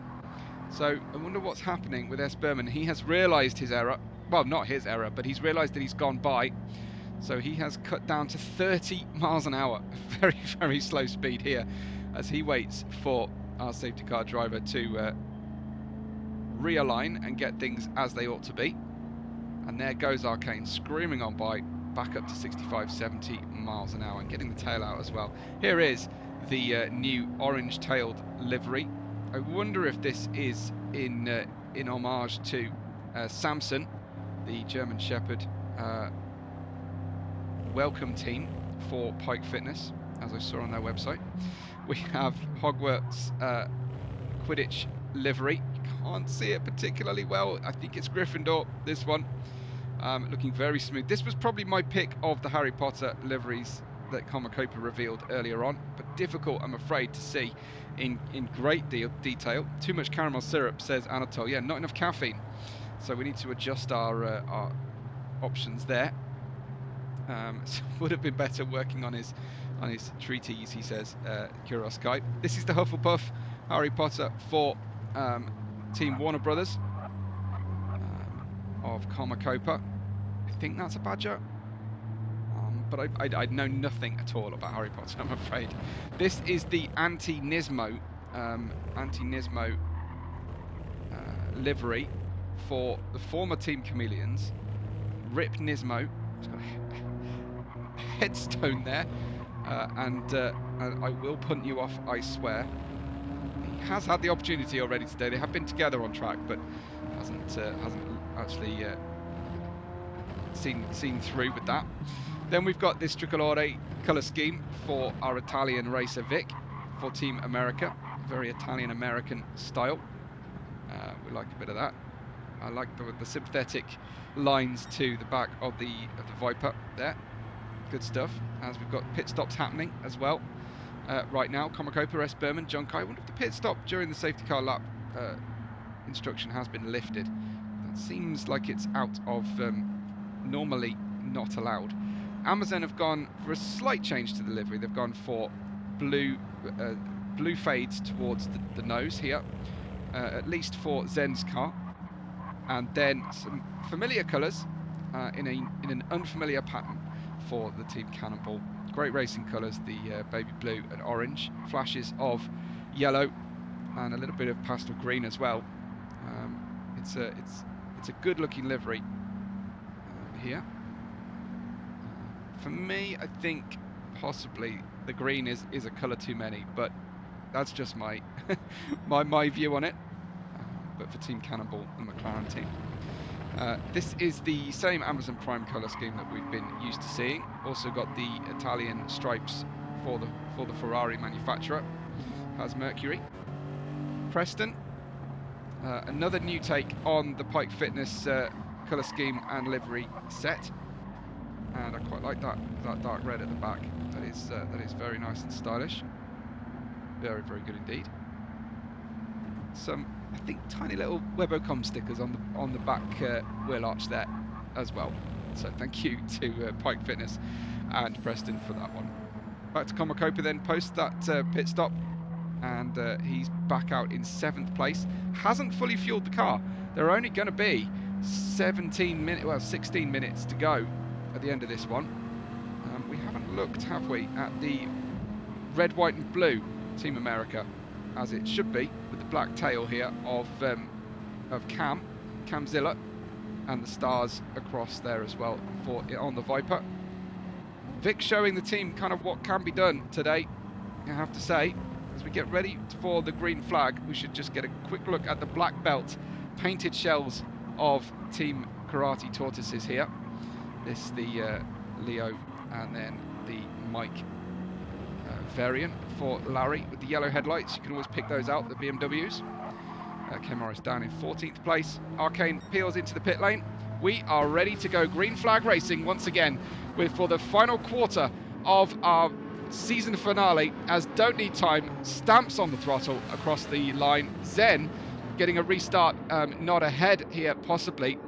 So I wonder what's happening with S. Berman. He has realised his error. Well, not his error, but he's realised that he's gone by. So he has cut down to 30 miles an hour. Very, very slow speed here as he waits for our safety car driver to realign and get things as they ought to be. And there goes Arcane, screaming on by, back up to 65, 70 miles an hour, and getting the tail out as well. Here is the new orange-tailed livery. I wonder if this is in homage to Samson, the German Shepherd welcome team for Pike Fitness, as I saw on their website. We have Hogwarts Quidditch livery. Can't see it particularly well. I think it's Gryffindor, this one. Looking very smooth. This was probably my pick of the Harry Potter liveries that Komakopa revealed earlier on, but difficult, I'm afraid, to see in great detail. Too much caramel syrup, says Anatole. Yeah, not enough caffeine, so we need to adjust our options there. So would have been better working on his treaties, he says. Kuroskai. This is the Hufflepuff Harry Potter for Team Warner Brothers of Komakopa. I think that's a badger. But I know nothing at all about Harry Potter, I'm afraid. This is the anti-Nismo livery for the former Team Chameleons. Rip Nismo. It's got a headstone there, and I will punt you off, I swear. He has had the opportunity already today. They have been together on track, but hasn't actually seen through with that. Then we've got this tricolore colour scheme for our Italian racer Vic for Team America. Very Italian-American style. We like a bit of that. I like the sympathetic lines to the back of the Viper there. Good stuff. As we've got pit stops happening as well right now. Komakopa, S. Berman, Junkai. I wonder if the pit stop during the safety car lap instruction has been lifted. That seems like it's out of normally not allowed. Amazon have gone for a slight change to the livery. They've gone for blue fades towards the nose here, at least for Zen's car, and then some familiar colours in an unfamiliar pattern for the Team Cannonball. Great racing colours, the baby blue and orange, flashes of yellow, and a little bit of pastel green as well. It's a good looking livery here. For me, I think possibly the green is a colour too many, but that's just my my view on it. But for Team Cannonball, the McLaren team, this is the same Amazon Prime colour scheme that we've been used to seeing. Also got the Italian stripes for the Ferrari manufacturer. Has Mercury. Preston, another new take on the Pike Fitness colour scheme and livery set. And I quite like that dark red at the back. That is very nice and stylish. Very, very good indeed. Some, I think, tiny little Webbo stickers on the back wheel arch there as well. So thank you to Pike Fitness and Preston for that one. Back to Comacopa then, post that pit stop, and he's back out in 7th place. Hasn't fully fueled the car. There are only going to be 16 minutes to go at the end of this one. We haven't looked, have we, at the red, white and blue Team America, as it should be, with the black tail here of Camzilla, and the stars across there as well on the Viper. Vic showing the team kind of what can be done today, I have to say. As we get ready for the green flag, we should just get a quick look at the black belt painted shells of Team Karate Tortoises here. This the Leo, and then the Mike variant for Larry with the yellow headlights. You can always pick those out, the BMWs. Ken Morris down in 14th place. Arcane peels into the pit lane. We are ready to go green flag racing once again for the final quarter of our season finale, as Don't Need Time stamps on the throttle across the line. Zen getting a restart nod ahead here, possibly,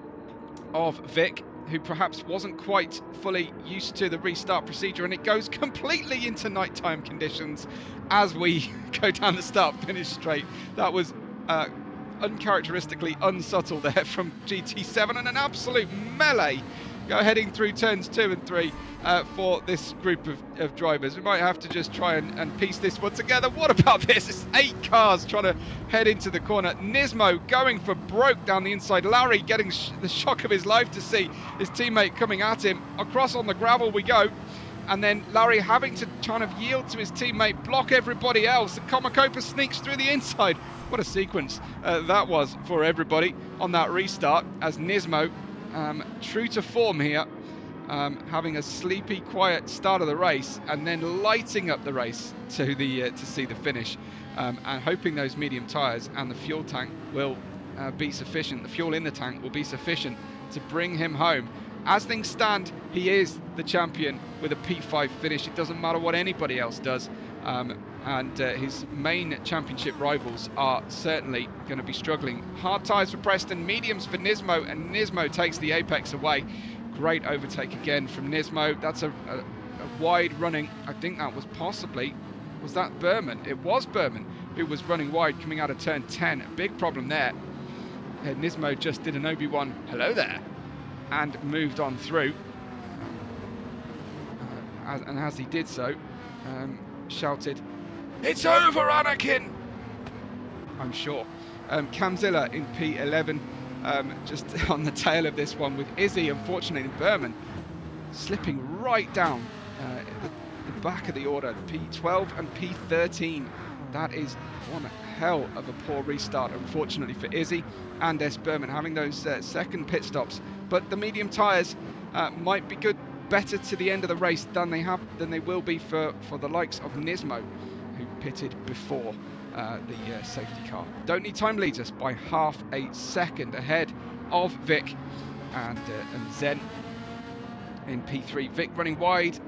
of Vic, who perhaps wasn't quite fully used to the restart procedure, and it goes completely into nighttime conditions as we go down the start-finish straight. That was uncharacteristically unsubtle there from GT7, and an absolute melee heading through turns 2 and 3 for this group of drivers. We might have to just try and piece this one together. What about this? It's 8 cars trying to head into the corner. Nismo going for broke down the inside. Larry getting the shock of his life to see his teammate coming at him. Across on the gravel we go. And then Larry having to kind of yield to his teammate, block everybody else. And Comacopa sneaks through the inside. What a sequence that was for everybody on that restart, as Nismo, true to form here, having a sleepy, quiet start of the race, and then lighting up the race to see the finish, and hoping those medium tyres and the fuel tank will be sufficient. The fuel in the tank will be sufficient to bring him home. As things stand, he is the champion with a P5 finish. It doesn't matter what anybody else does. And his main championship rivals are certainly going to be struggling. Hard tyres for Preston, mediums for Nismo, and Nismo takes the apex away. Great overtake again from Nismo. That's a wide running, I think that was possibly, was that Berman? It was Berman who was running wide coming out of turn 10. A big problem there. Nismo just did an Obi-Wan, hello there, and moved on through. And as he did so, shouted, "It's over, Anakin!" I'm sure. Camzilla in P11, just on the tail of this one, with Izzy, unfortunately, and Berman slipping right down the back of the order. P12 and P13. That is one hell of a poor restart, unfortunately, for Izzy and S. Berman, having those second pit stops. But the medium tyres might be better to the end of the race than they will be for the likes of Nismo, who pitted before the safety car. Don't Need Time leads us by half a second ahead of Vic and Zen in P3. Vic running wide,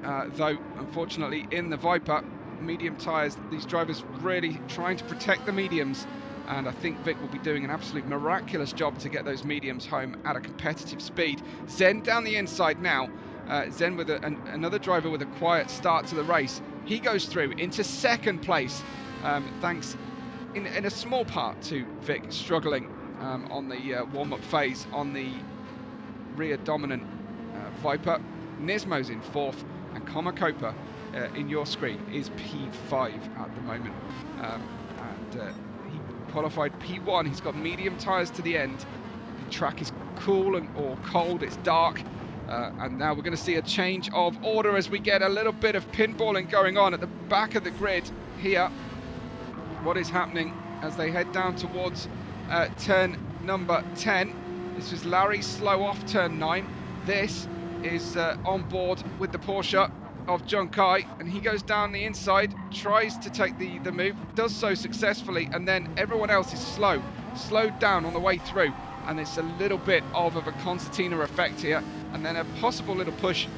though unfortunately in the Viper. Medium tyres, these drivers really trying to protect the mediums, and I think Vic will be doing an absolute miraculous job to get those mediums home at a competitive speed. Zen down the inside now, Zen with another driver with a quiet start to the race. He goes through into second place, thanks in a small part to Vic struggling on the warm-up phase on the rear dominant Viper. Nismo's in fourth, and Komakopa in your screen is P5 at the moment, he qualified P1. He's got medium tyres to the end. The track is cool or cold, it's dark, and now we're going to see a change of order as we get a little bit of pinballing going on at the back of the grid here. What is happening as they head down towards turn number 10? This was Larry's slow off turn 9. This is on board with the Porsche of John Kai, and he goes down the inside, tries to take the move, does so successfully, and then everyone else is slowed down on the way through, and it's a little bit of a concertina effect here, and then a possible little push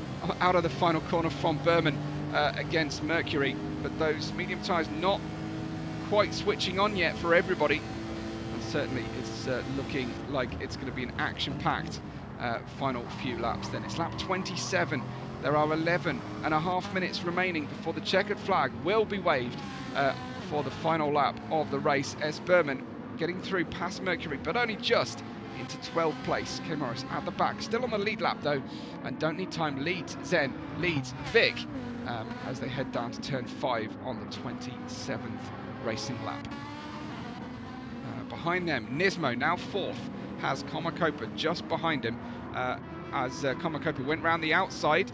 out of the final corner from Berman against Mercury, but those medium tyres not quite switching on yet for everybody, and certainly it's looking like it's going to be an action-packed final few laps. Then it's lap 27. There are 11.5 minutes remaining before the checkered flag will be waved for the final lap of the race. S. Berman getting through past Mercury, but only just into 12th place. K. Morris at the back, still on the lead lap though, and don't need time. Leads Zen, leads Vic as they head down to turn 5 on the 27th racing lap. Behind them, Nismo now fourth, has Komakopa just behind him as Komakopa went round the outside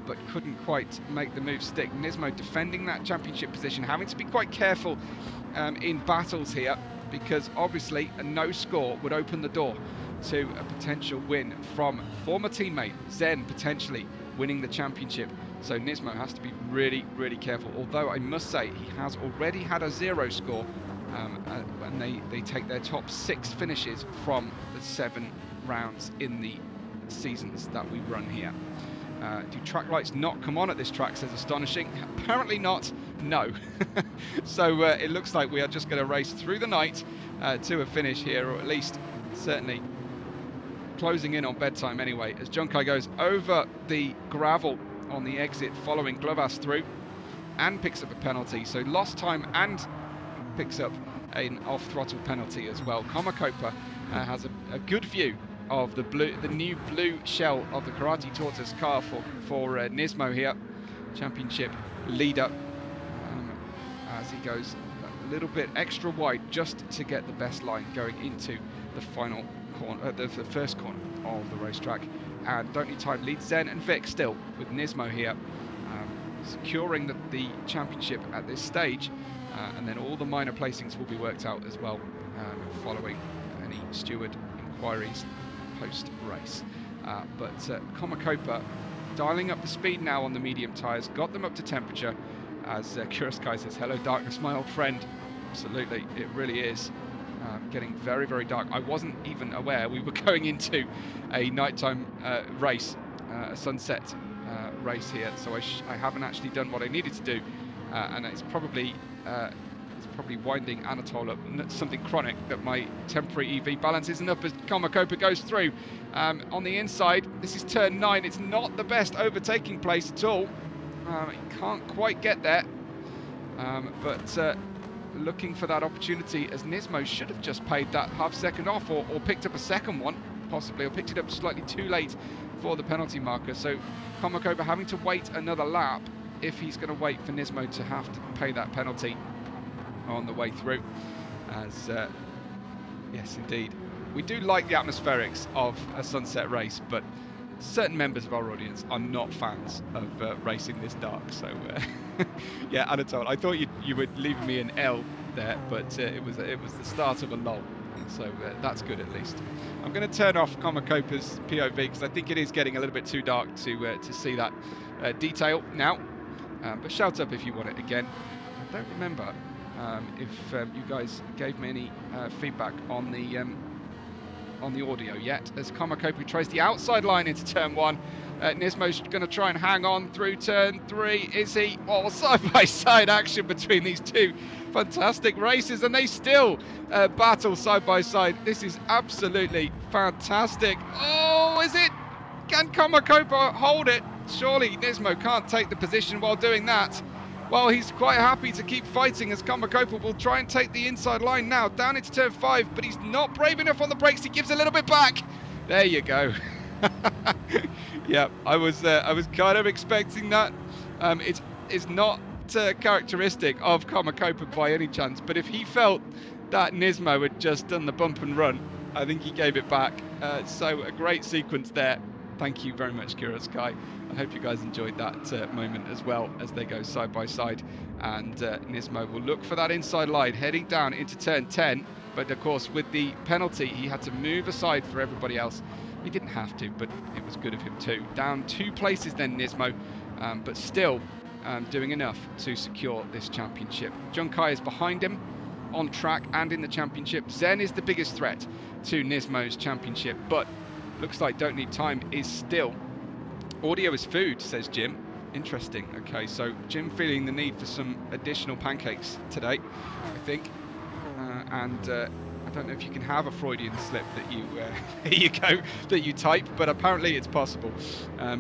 but couldn't quite make the move stick. Nismo defending that championship position, having to be quite careful in battles here, because obviously a no score would open the door to a potential win from former teammate Zen potentially winning the championship. So Nismo has to be really, really careful, although I must say he has already had a 0 score and they take their top 6 finishes from the 7 rounds in the seasons that we run here. Do track lights not come on at this track, says Astonishing? Apparently not, no. So it looks like we are just going to race through the night to a finish here, or at least certainly closing in on bedtime anyway, as John Kai goes over the gravel on the exit following Glovas through and picks up a penalty, so lost time and picks up an off-throttle penalty as well. Komakopa has a good view of the new blue shell of the Karate Tortoise car for Nismo here, championship leader, as he goes a little bit extra wide just to get the best line going into the final corner, the first corner of the racetrack. And don't need time, leads Zen and Vic still with Nismo here, securing the championship at this stage, and then all the minor placings will be worked out as well following any steward inquiries post-race. But Komakopa dialing up the speed now on the medium tyres, got them up to temperature, as Kuroskai says, hello darkness my old friend. Absolutely, it really is getting very, very dark. I wasn't even aware we were going into a nighttime race, a sunset race here, so I haven't actually done what I needed to do, and it's probably winding Anatole up something chronic that my temporary EV balance isn't up as Komakopa goes through on the inside. This is turn 9. It's not the best overtaking place at all. He can't quite get there, but looking for that opportunity, as Nismo should have just paid that half second off, or picked up a second one possibly, or picked it up slightly too late for the penalty marker. So Komakopa having to wait another lap if he's going to wait for Nismo to have to pay that penalty on the way through, as yes indeed, we do like the atmospherics of a sunset race, but certain members of our audience are not fans of racing this dark. So yeah, Anatole, I thought you were leaving me an L there, but it was the start of a lull, so that's good at least. I'm going to turn off Komakopa's POV because I think it is getting a little bit too dark to see that detail now, but shout up if you want it again. I don't remember if you guys gave me any feedback on the audio yet, as Komakopa tries the outside line into turn 1. Nismo's going to try and hang on through turn 3. Is he? Oh, side-by-side action between these two fantastic races, and they still battle side-by-side. This is absolutely fantastic. Oh, is it? Can Commentator hold it? Surely Nismo can't take the position while doing that. Well, he's quite happy to keep fighting as Commentator will try and take the inside line now, down into turn 5, but he's not brave enough on the brakes. He gives a little bit back. There you go. Yeah, I was kind of expecting that. It's not characteristic of Commentator by any chance, but if he felt that Nismo had just done the bump and run, I think he gave it back. So a great sequence there. Thank you very much, Kira Sky. I hope you guys enjoyed that moment as well as they go side by side. And Nismo will look for that inside line, heading down into turn 10. But of course, with the penalty, he had to move aside for everybody else. He didn't have to, but it was good of him too. Down 2 places then, Nismo, but still doing enough to secure this championship. Junkai is behind him on track and in the championship. Zen is the biggest threat to Nismo's championship, but looks like Don't Need Time is still. Audio is food, says Jim. Interesting. Okay, so Jim feeling the need for some additional pancakes today, I think. I don't know if you can have a Freudian slip that you here you go, that you type, but apparently it's possible.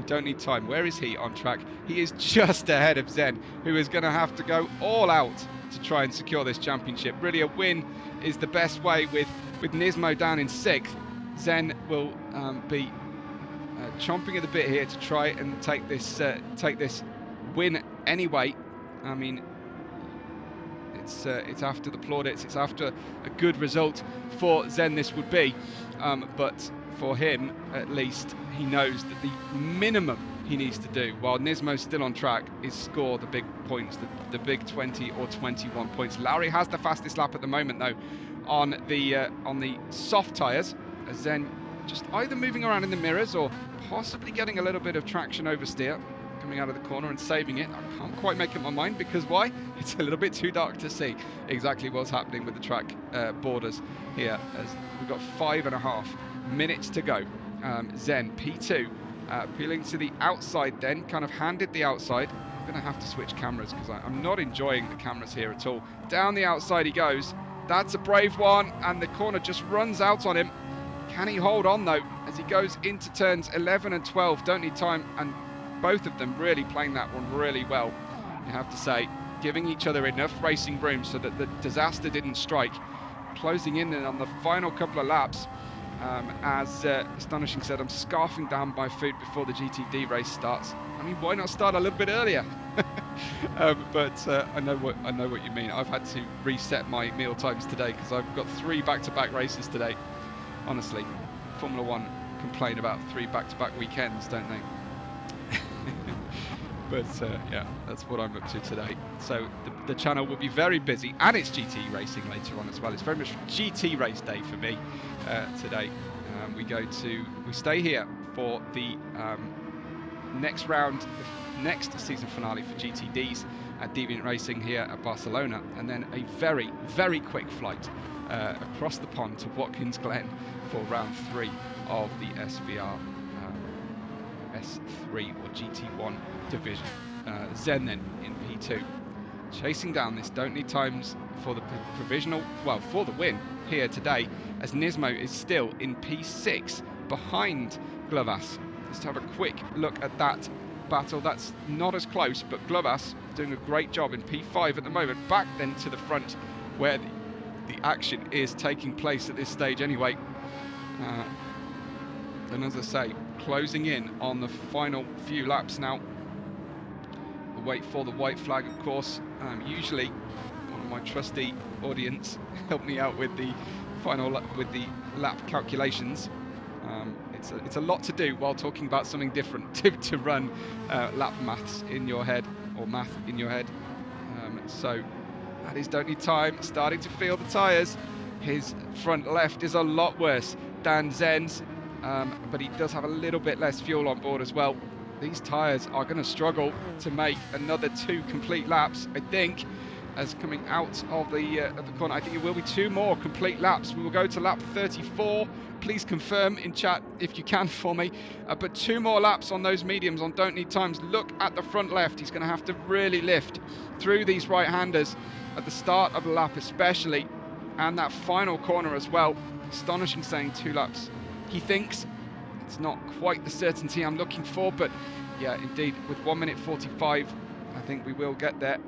Don't Need Time. Where is he on track? He is just ahead of Zen, who is going to have to go all out to try and secure this championship. Really, a win is the best way. With Nismo down in 6th, Zen will be chomping at the bit here to try and take this win anyway. I mean, it's after the plaudits, it's after a good result for Zen, this would be, but for him at least, he knows that the minimum he needs to do while Nismo's still on track is score the big points, the big 20 or 21 points. Lowry has the fastest lap at the moment though on the soft tyres, as Zen just either moving around in the mirrors or possibly getting a little bit of traction oversteer, coming out of the corner and saving it. I can't quite make up my mind, because why? It's a little bit too dark to see exactly what's happening with the track borders here, as we've got 5.5 minutes to go. Zen P2 peeling to the outside, then kind of handed the outside. I'm gonna have to switch cameras because I'm not enjoying the cameras here at all. Down the outside he goes. That's a brave one, and the corner just runs out on him. Can he hold on though as he goes into turns 11 and 12? Don't Need Time and both of them really playing that one really well, you have to say, giving each other enough racing room so that the disaster didn't strike. Closing in on the final couple of laps, as Astonishing said, I'm scarfing down my food before the GTD race starts. I mean, why not start a little bit earlier? But I know what you mean. I've had to reset my meal times today because I've got 3 back-to-back races today. Honestly, Formula 1 complain about 3 back-to-back weekends, don't they? But yeah, that's what I'm up to today. So the channel will be very busy, and it's GT racing later on as well. It's very much GT race day for me today. We stay here for the next round, the next season finale for GTDs at Deviant Racing here at Barcelona, and then a very, very quick flight across the pond to Watkins Glen for round 3 of the SVR S3 or GT1 division. Zen then in P2, chasing down this Don't Need Times for the provisional, well, for the win here today, as Nismo is still in P6 behind Glovas. Let's have a quick look at that battle. That's not as close, but Glovas doing a great job in P5 at the moment. Back then to the front where the action is taking place at this stage anyway. And as I say, closing in on the final few laps now. We'll wait for the white flag, of course. Usually one of my trusty audience help me out with the final with the lap calculations. It's a lot to do while talking about something different to run lap maths in your head, or math in your head. So that is Don't Need Time, starting to feel the tyres. His front left is a lot worse than Zen's, but he does have a little bit less fuel on board as well. These tyres are going to struggle to make another 2 complete laps, I think, as coming out of the corner. I think it will be 2 more complete laps. We will go to lap 34. Please confirm in chat if you can for me. But 2 more laps on those mediums on Don't Need Times. Look at the front left. He's going to have to really lift through these right-handers at the start of the lap especially, and that final corner as well. Astonishing saying 2 laps. He thinks It's not quite the certainty I'm looking for, but yeah, indeed, with 1 minute 45, I think we will get there.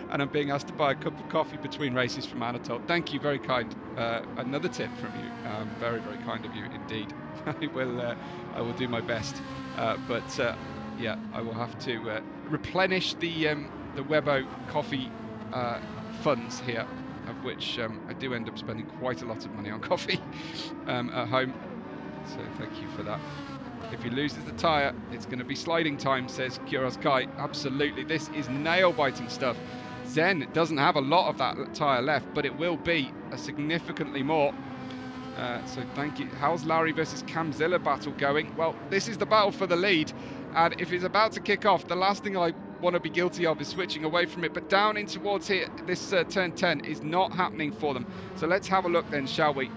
And I'm being asked to buy a cup of coffee between races from Anatole. Thank you, very kind. Another tip from you. Very, very kind of you indeed. I will do my best. Yeah, I will have to replenish the Webbo coffee funds here, of which I do end up spending quite a lot of money on coffee at home. So thank you for that. If he loses the tyre, it's going to be sliding time, says Kuros Kai. Absolutely, this is nail-biting stuff. Zen doesn't have a lot of that tyre left, but it will be a significantly more. So thank you. How's Larry versus Camzilla battle going? Well, this is the battle for the lead, and if it's about to kick off, the last thing I want to be guilty of is switching away from it, but down in towards here, this turn 10 is not happening for them. So let's have a look then, shall we?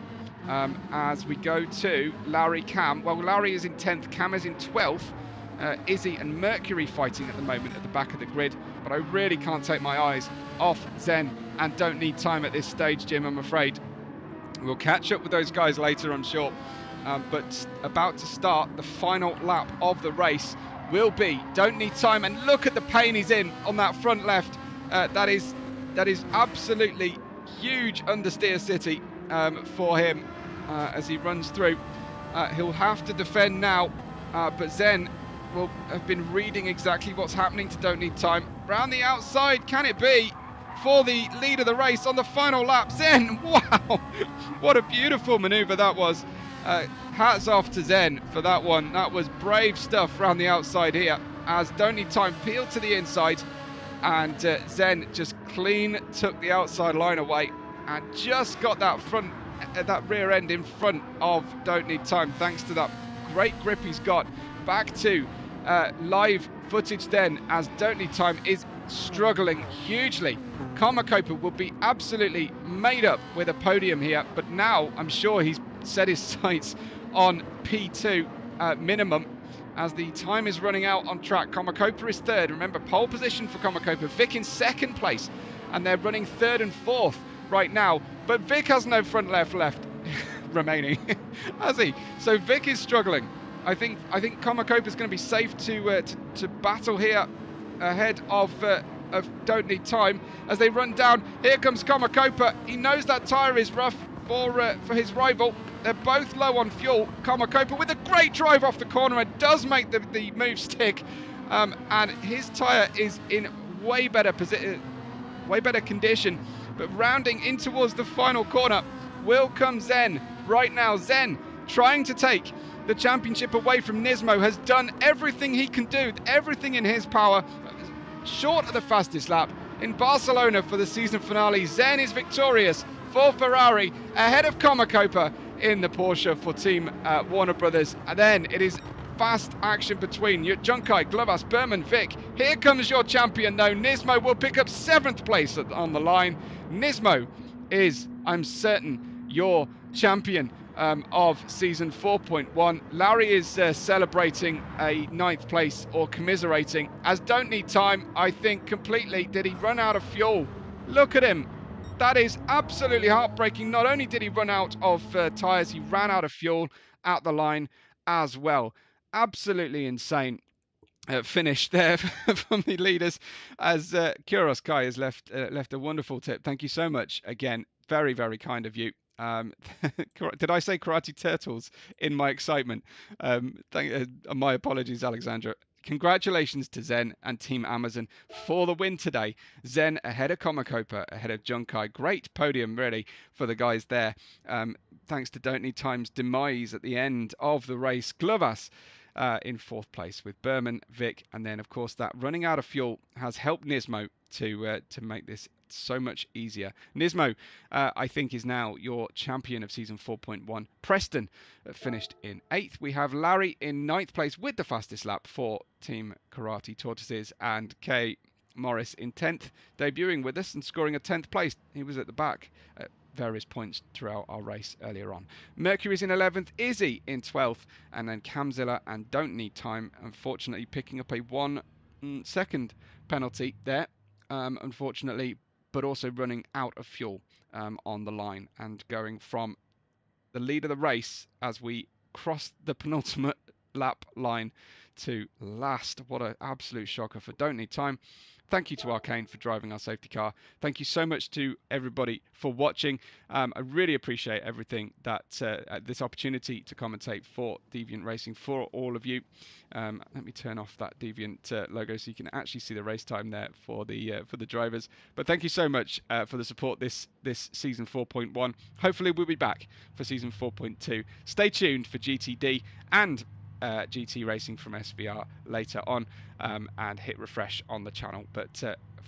As we go to Larry, Cam. Well, Larry is in 10th, Cam is in 12th. Izzy and Mercury fighting at the moment at the back of the grid, but I really can't take my eyes off Zen and Don't Need Time at this stage, Jim, I'm afraid. We'll catch up with those guys later, I'm sure. But about to start the final lap of the race will be Don't Need Time, and look at the pain he's in on that front left. That is absolutely huge understeer city for him as he runs through. He'll have to defend now, but Zen will have been reading exactly what's happening to Don't Need Time. Round the outside, can it be for the lead of the race on the final lap? Zen, wow, what a beautiful manoeuvre that was. Hats off to Zen for that one. That was brave stuff round the outside here, as Don't Need Time peeled to the inside, and Zen just clean took the outside line away and just got that rear end in front of Don't Need Time, thanks to that great grip he's got. Back to live footage then, as Don't Need Time is struggling hugely. Karmakopa will be absolutely made up with a podium here, but now I'm sure he's set his sights on P2 minimum, as the time is running out on track. Karmakopa is third. Remember, pole position for Karmakopa. Vic in second place, and they're running third and fourth right now, but Vic has no front left remaining, has he? So Vic is struggling. I think Karmakopa is going to be safe to battle here ahead of Don't Need Time as they run down. Here comes Karmakopa. He knows that tyre is rough for his rival. They're both low on fuel. Karmakopa with a great drive off the corner and does make the move stick, and his tyre is in way better condition. But rounding in towards the final corner will come Zen right now. Zen trying to take the championship away from Nismo, has done everything he can do, everything in his power. Short of the fastest lap in Barcelona for the season finale, Zen is victorious for Ferrari ahead of Karmakopa in the Porsche for Team Warner Brothers. And then it is fast action between Junkai, Glovas, Berman, Vic. Here comes your champion though. Nismo will pick up 7th place on the line. Nismo is, I'm certain, your champion of season 4.1. Larry is celebrating a 9th place, or commiserating, as Don't Need Time, I think, completely. Did he run out of fuel? Look at him. That is absolutely heartbreaking. Not only did he run out of tyres, he ran out of fuel at the line as well. Absolutely insane finish there from the leaders, as Kuros Kai has left a wonderful tip. Thank you so much again. Very, very kind of you. Did I say Karate Turtles in my excitement? My apologies, Alexandra. Congratulations to Zen and Team Amazon for the win today. Zen ahead of Karmakopa, ahead of Junkai. Great podium, really, for the guys there. Thanks to Don't Need Time's demise at the end of the race. Glovas in 4th place with Berman, Vic, and then, of course, that running out of fuel has helped Nismo to make this so much easier. Nismo, I think, is now your champion of season 4.1. Preston finished in 8th. We have Larry in 9th place with the fastest lap for Team Karate Tortoises, and Kay Morris in 10th, debuting with us and scoring a 10th place. He was at the back at various points throughout our race earlier on. Mercury's in 11th, Izzy in 12th, and then Camzilla and Don't Need Time, unfortunately, picking up a 1 second penalty there, unfortunately, but also running out of fuel on the line and going from the lead of the race as we crossed the penultimate lap line to last. What an absolute shocker for Don't Need Time. Thank you to Arcane for driving our safety car. Thank you so much to everybody for watching. I really appreciate everything that this opportunity to commentate for Deviant Racing for all of you. Let me turn off that Deviant logo so you can actually see the race time there for the drivers. But thank you so much for the support this season 4.1. Hopefully we'll be back for season 4.2. Stay tuned for GTD and GT Racing from SVR later on, and hit refresh on the channel. But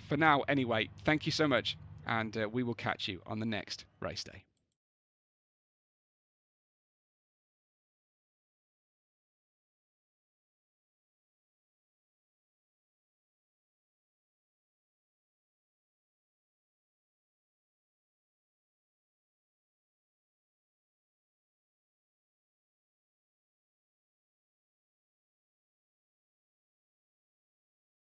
for now, anyway, thank you so much, and we will catch you on the next race day.